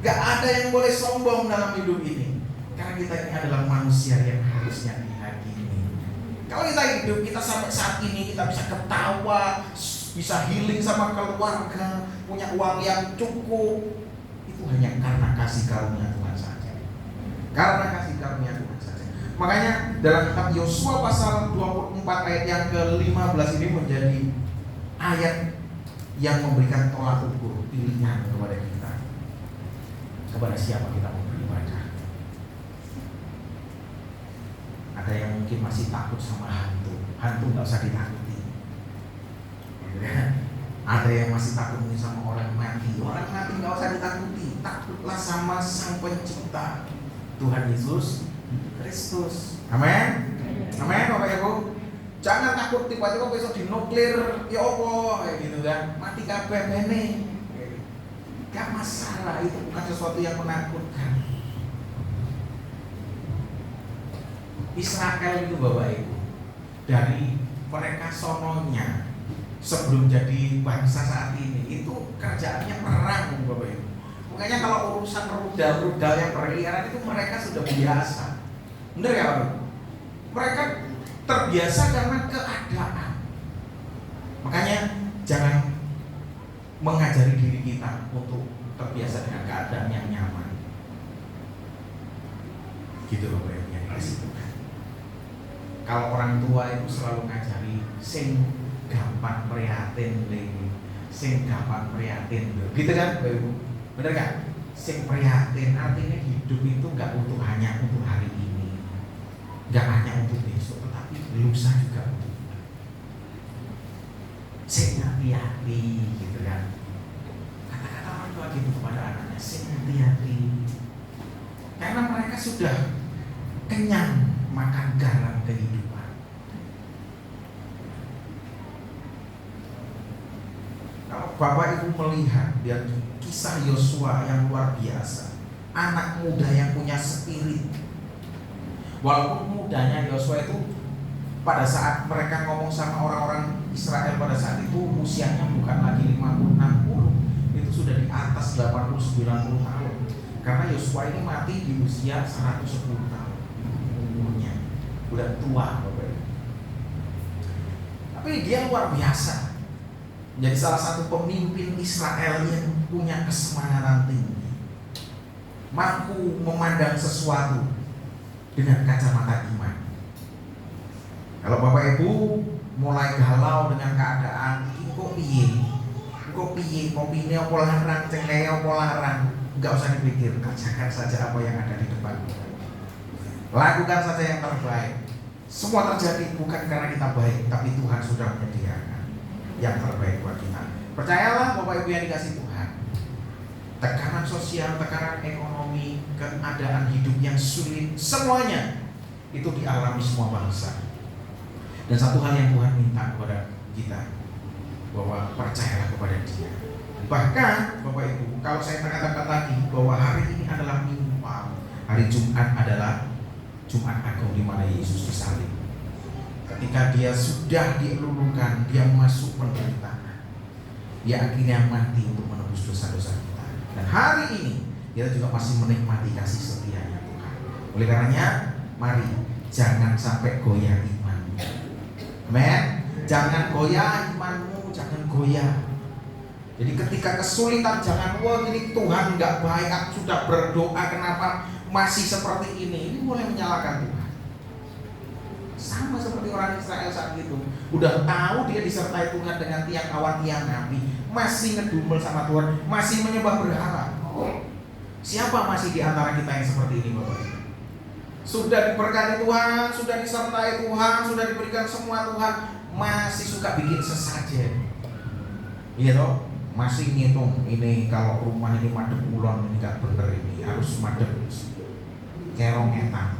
Gak ada yang boleh sombong dalam hidup ini. Karena kita ini adalah manusia yang harusnya dihakimi. Kalau kita hidup, kita sampai saat ini kita bisa ketawa, bisa healing sama keluarga, punya uang yang cukup, itu hanya karena kasih karunia Tuhan saja. Karena kasih karunia Tuhan saja. Makanya dalam kitab Yosua pasal 24 ayat yang ke-15 ini menjadi ayat yang memberikan tolak ukur pilihan kepada kita. Kepada siapa kita mau beribadah. Ada yang mungkin masih takut sama hantu. Hantu gak usah ditakuti. Ada yang masih takut sama orang mati. Orang mati gak usah ditakuti. Takutlah sama Sang Pencipta, Tuhan Yesus Kristus. Amin. Amin Bapak Ibu. Jangan takut tiba-tiba besok dinuklir, ya apa kayak gitu kan. Mati kabeh mene. Gak masalah, itu bukan sesuatu yang menakutkan. Israel itu Bapak Ibu, dari mereka sononya sebelum jadi bangsa saat ini, itu kerjaannya perang Bapak Ibu. Makanya kalau urusan rudal yang berkeliaran itu mereka sudah biasa. Benar ya Bapak? Mereka terbiasa karena keadaan. Makanya jangan mengajari diri kita untuk terbiasa dengan keadaan yang nyaman. Gitu Bapak Ibu yang dikasih Tuhan. Kalau orang tua itu selalu ngajari sing gampang prihatin lagi, sing gampang prihatin, gitu kan Bapak Ibu? Bener kan? Sing prihatin artinya hidup itu nggak hanya untuk hari ini, nggak hanya untuk besok, tetapi lusa juga untuk sing hati-hati, gitu kan? Kata-kata orang tua gitu kepada anaknya, sing hati-hati, karena mereka sudah kenyang makan garam kehidupan. Kalau Bapak Ibu melihat dia kisah Yosua yang luar biasa, anak muda yang punya spirit. Walaupun mudanya Yosua itu pada saat mereka ngomong sama orang-orang Israel pada saat itu usianya bukan lagi 50-60, itu sudah di atas 80-90 tahun. Karena Yosua ini mati di usia 110 tahun umurnya, udah tua Bapak. Tapi dia luar biasa, menjadi salah satu pemimpin Israel yang punya kesemangatan tinggi, mampu memandang sesuatu dengan kacamata iman. Kalau Bapak Ibu mulai galau dengan keadaan, kok piye, kopi ini apa larang, cengkeh apa larang, nggak usah dipikir, kerjakan saja apa yang ada di depan. Lakukan saja yang terbaik. Semua terjadi bukan karena kita baik, tapi Tuhan sudah menyediakan yang terbaik buat kita. Percayalah Bapak Ibu yang dikasih Tuhan, tekanan sosial, tekanan ekonomi, keadaan hidup yang sulit, semuanya itu dialami semua bangsa. Dan satu hal yang Tuhan minta kepada kita, bahwa percayalah kepada Dia. Bahkan Bapak Ibu, kalau saya katakan tadi bahwa hari ini adalah Minggu Palm, hari Jumat adalah Jumat Agung di mana Yesus disalib. Ketika dia sudah dilulukan, dia masuk penderitaan. Dia akhirnya mati untuk menebus dosa-dosa kita. Dan hari ini kita juga masih menikmati kasih setianya Tuhan. Oleh karenanya, mari jangan sampai goyah imanmu. Amen. Jangan goyah imanmu, jangan goyah. Jadi ketika kesulitan jangan, wah ini Tuhan nggak baik, aku sudah berdoa kenapa masih seperti ini. Ini boleh menyalahkan Tuhan. Sama seperti orang Israel saat itu, udah tahu dia disertai Tuhan dengan tiang awan tiang api, masih ngedumel sama Tuhan, masih menyembah berhala. Siapa masih di antara kita yang seperti ini, Bapak Ibu? Sudah diberkati Tuhan, sudah disertai Tuhan, sudah diberikan semua Tuhan, masih suka bikin sesajen. Iya toh? Masih ngitung ini kalau rumah ini madep ulon ini gak bener, ini harus madep kerong etang.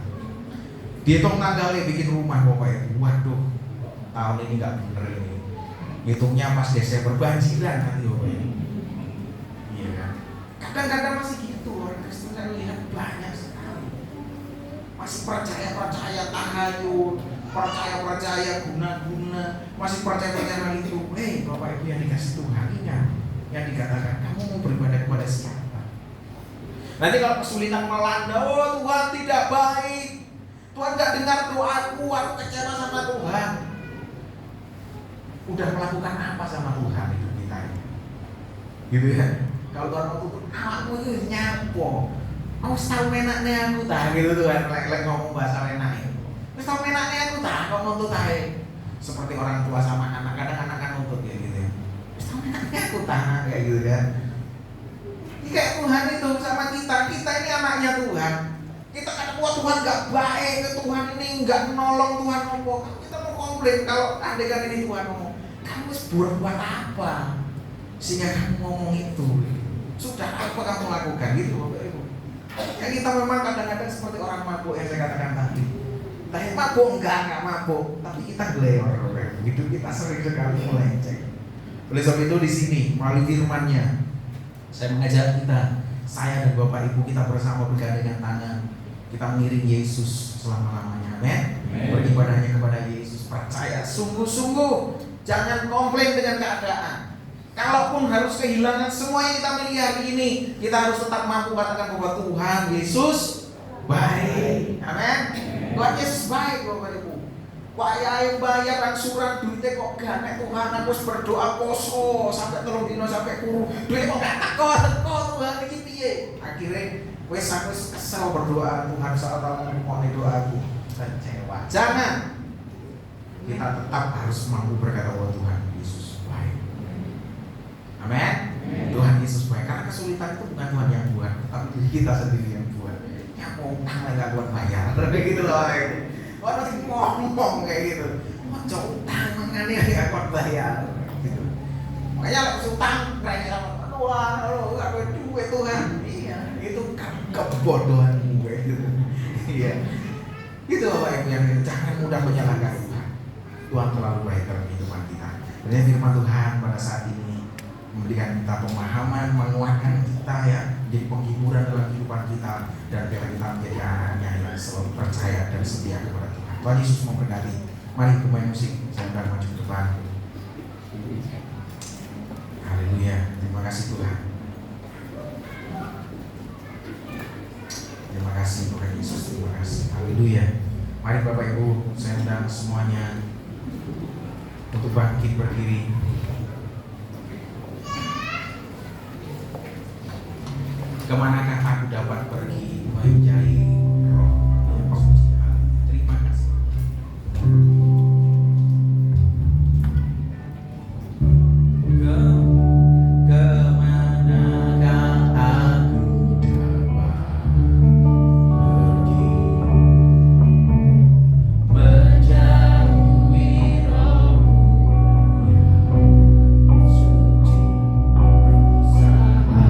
Dihitung tanggalnya bikin rumah Bapak Ibu. Waduh, tahun ini gak bener ini. Hitungnya pas Desember banjiran nanti Bapak Ibu. Iya kan? Kadang-kadang masih gitu orang Kristen kan lihat banyak sekali. Masih percaya tahayul, percaya guna-guna, masih percaya hal itu. Bapak Ibu yang dikasih Tuhan, ingat yang dikatakan kamu mau beribadah kepada siapa? Nanti kalau kesulitan melanda, oh Tuhan tidak baik, Tuhan gak dengar doaku, aku kecewa sama Tuhan. Udah melakukan apa sama Tuhan hidup kita ini? Gitu ya. Kalau Tuhan mau tutup, aku itu nyapo. Aku tahu menaknya aku tak gitu Tuhan, lek ngomong bahasa enak itu. Terus tahu menaknya aku tak, kok nuntut aja. Seperti orang tua sama anak, kadang anak kan nuntut ya gitu ya. Terus tahu menaknya aku tak, kayak gitu kan. Ini kayak Tuhan itu sama kita ini anaknya Tuhan. Kita kadang, wah Tuhan gak baik, Tuhan ini gak menolong, Tuhan ngomong. Kita mau komplain kalau adegan ini Tuhan ngomong, kamu buat apa? Sehingga kamu ngomong itu. Sudah apa kamu lakukan gitu Bapak Ibu? Ya kita memang kadang-kadang seperti orang mabuk yang saya katakan tadi. Tapi mabuk enggak mabuk, tapi kita geleor Bapak Ibu. Hidup kita sering sekali melenceng. Oleh sebab itu di sini melalui firman-Nya saya mengajak kita, saya dan Bapak Ibu kita bersama bergandengan tangan. Kita mengiring Yesus selama-lamanya. Amin. Beribadahnya kepada Yesus, percaya sungguh-sungguh, jangan komplain dengan keadaan. Kalaupun harus kehilangan semua yang kita miliki hari ini, kita harus tetap mampu katakan bahwa Tuhan Yesus baik. Amin. Tuhan Yesus baik Bapak Ibu. Wah yang bayar angsuran duitnya kok gak nek Tuhan, aku harus berdoa poso sampai 3 dino sampai kuru. Duitnya kok gak teko Tuhan iki piye? Akhirnya wes aku kesel berdoa, Tuhan saat tahu ngomong doaku kecewa. Jangan. Kita tetap harus mampu berkata bahwa Tuhan Yesus baik. Amin. Tuhan Yesus baik. Karena kesulitan itu bukan Tuhan yang buat, tapi diri kita sendiri yang buat. Ya mau utang nggak buat bayar, kayak gitu loh. Orang ngomong kayak gitu. Mau jauh utang mengenai nggak buat bayar. Gitu. Makanya utang kayak sama Tuhan, lo nggak ada duit Tuhan. Iya, itu kebodohan gue gitu. Iya. Itu Bapak Ibu yang jangan mudah menyalahkan Tuhan. Tuhan terlalu baik dalam kehidupan kita. Dan firman Tuhan pada saat ini memberikan kita pemahaman, menguatkan kita ya, menjadi penghiburan dalam kehidupan kita, dan biar kita menjadi anaknya yang selalu percaya dan setia kepada Tuhan. Tuhan Yesus memberkati. Mari pemain musik saya akan maju ke depan. Haleluya. Terima kasih Tuhan. Terima kasih Tuhan Yesus. Terima kasih. Haleluya. Mari Bapak Ibu, saya undang semuanya untuk bangkit berdiri. Kemanakah aku dapat pergi mencari roh yang suci? Terima kasih. Kemanakah aku dapat pergi menjauhi rohmu yang suci, sahabat.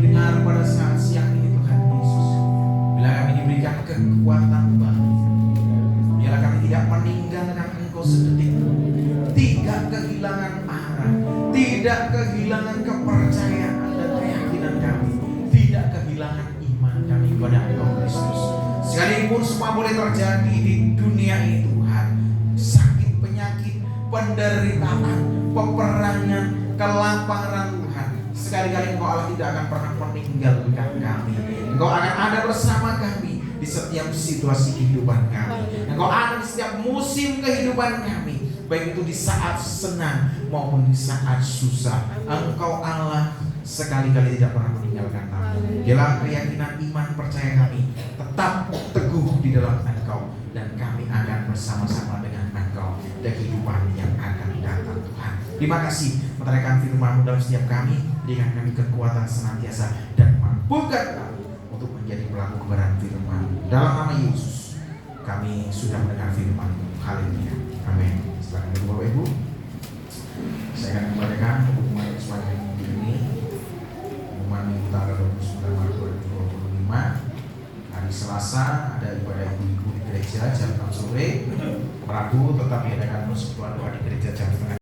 dengar pada saat siang ini Tuhan Yesus, bila kami diberikan kekuatan baru, biarlah kami tidak meninggalkan Engkau sedetik, tidak kehilangan arah, tidak kehilangan kepercayaan dan keyakinan kami, tidak kehilangan iman kami kepada Engkau Kristus. Sekalipun semua boleh terjadi di dunia ini Tuhan, sakit, penyakit, penderitaan, peperangan, kelaparan Tuhan, sekali-kali Engkau Allah tidak akan pernah meninggalkan kami. Engkau akan ada bersama kami di setiap situasi kehidupan kami. Engkau ada di setiap musim kehidupan kami, baik itu di saat senang maupun di saat susah. Engkau Allah sekali-kali tidak pernah meninggalkan kami. Biarlah keyakinan iman percaya kami tetap teguh di dalam Engkau, dan kami akan bersama-sama dengan Engkau di kehidupan yang akan datang Tuhan. Terima kasih menerangkan firman-Mu dalam setiap kami, berikan kami kekuatan senantiasa dan mampukan kami untuk menjadi pelaku kebenaran firman. Dalam nama Yesus kami sudah mendengar firman-Mu. Haleluya. Amin. Silakan Bapak Ibu. Saya akan membacakan pengumuman sepanjang minggu ini. Pengumuman minggu tanggal 29 Maret 2025. Hari Selasa ada ibadah ibu-ibu di gereja jam 6 sore. Rabu tetap diadakan persekutuan doa di gereja jam 7.